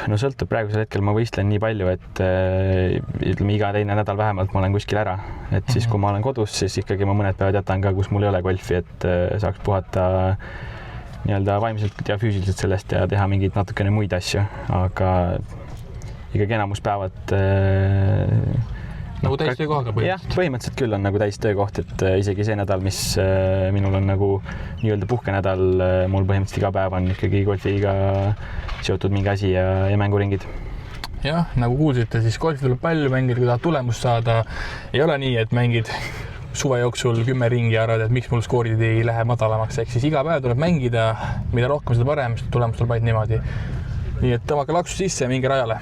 No sõltub, praegusel hetkel ma võistlen nii palju, et ütleme iga teine nädal vähemalt ma olen kuskil ära, et siis kui ma olen kodus, siis ikkagi ma mõned päevad jätan ka, kus mul ei ole golfi, et saaks puhata nii-öelda vaimselt ja füüsiliselt sellest ja teha mingeid natukene muid asju, aga ikkagi enamus päevad nagu täistöökohaga põhimõtteliselt? Põhimõtteliselt küll on nagu täistöökoht, et isegi see nädal, mis minul on nagu nii-öelda puhkenädal, mul põhimõtteliselt iga päev on ikkagi golfiga seotud mingi asi ja mänguringid. Jah, nagu kuulsite, siis golfi tuleb palju mängida, kui tahad tulemust saada. Ei ole nii, et mängid suve jooksul 10 ringi ja arvad, et miks mul skoorid ei lähe madalamaks. Ehk siis iga päev tuleb mängida, mida rohkem, seda parem, sest tulemus tuleb ainult niimoodi. Nii et tõmmake laksu sisse ja minge rajale.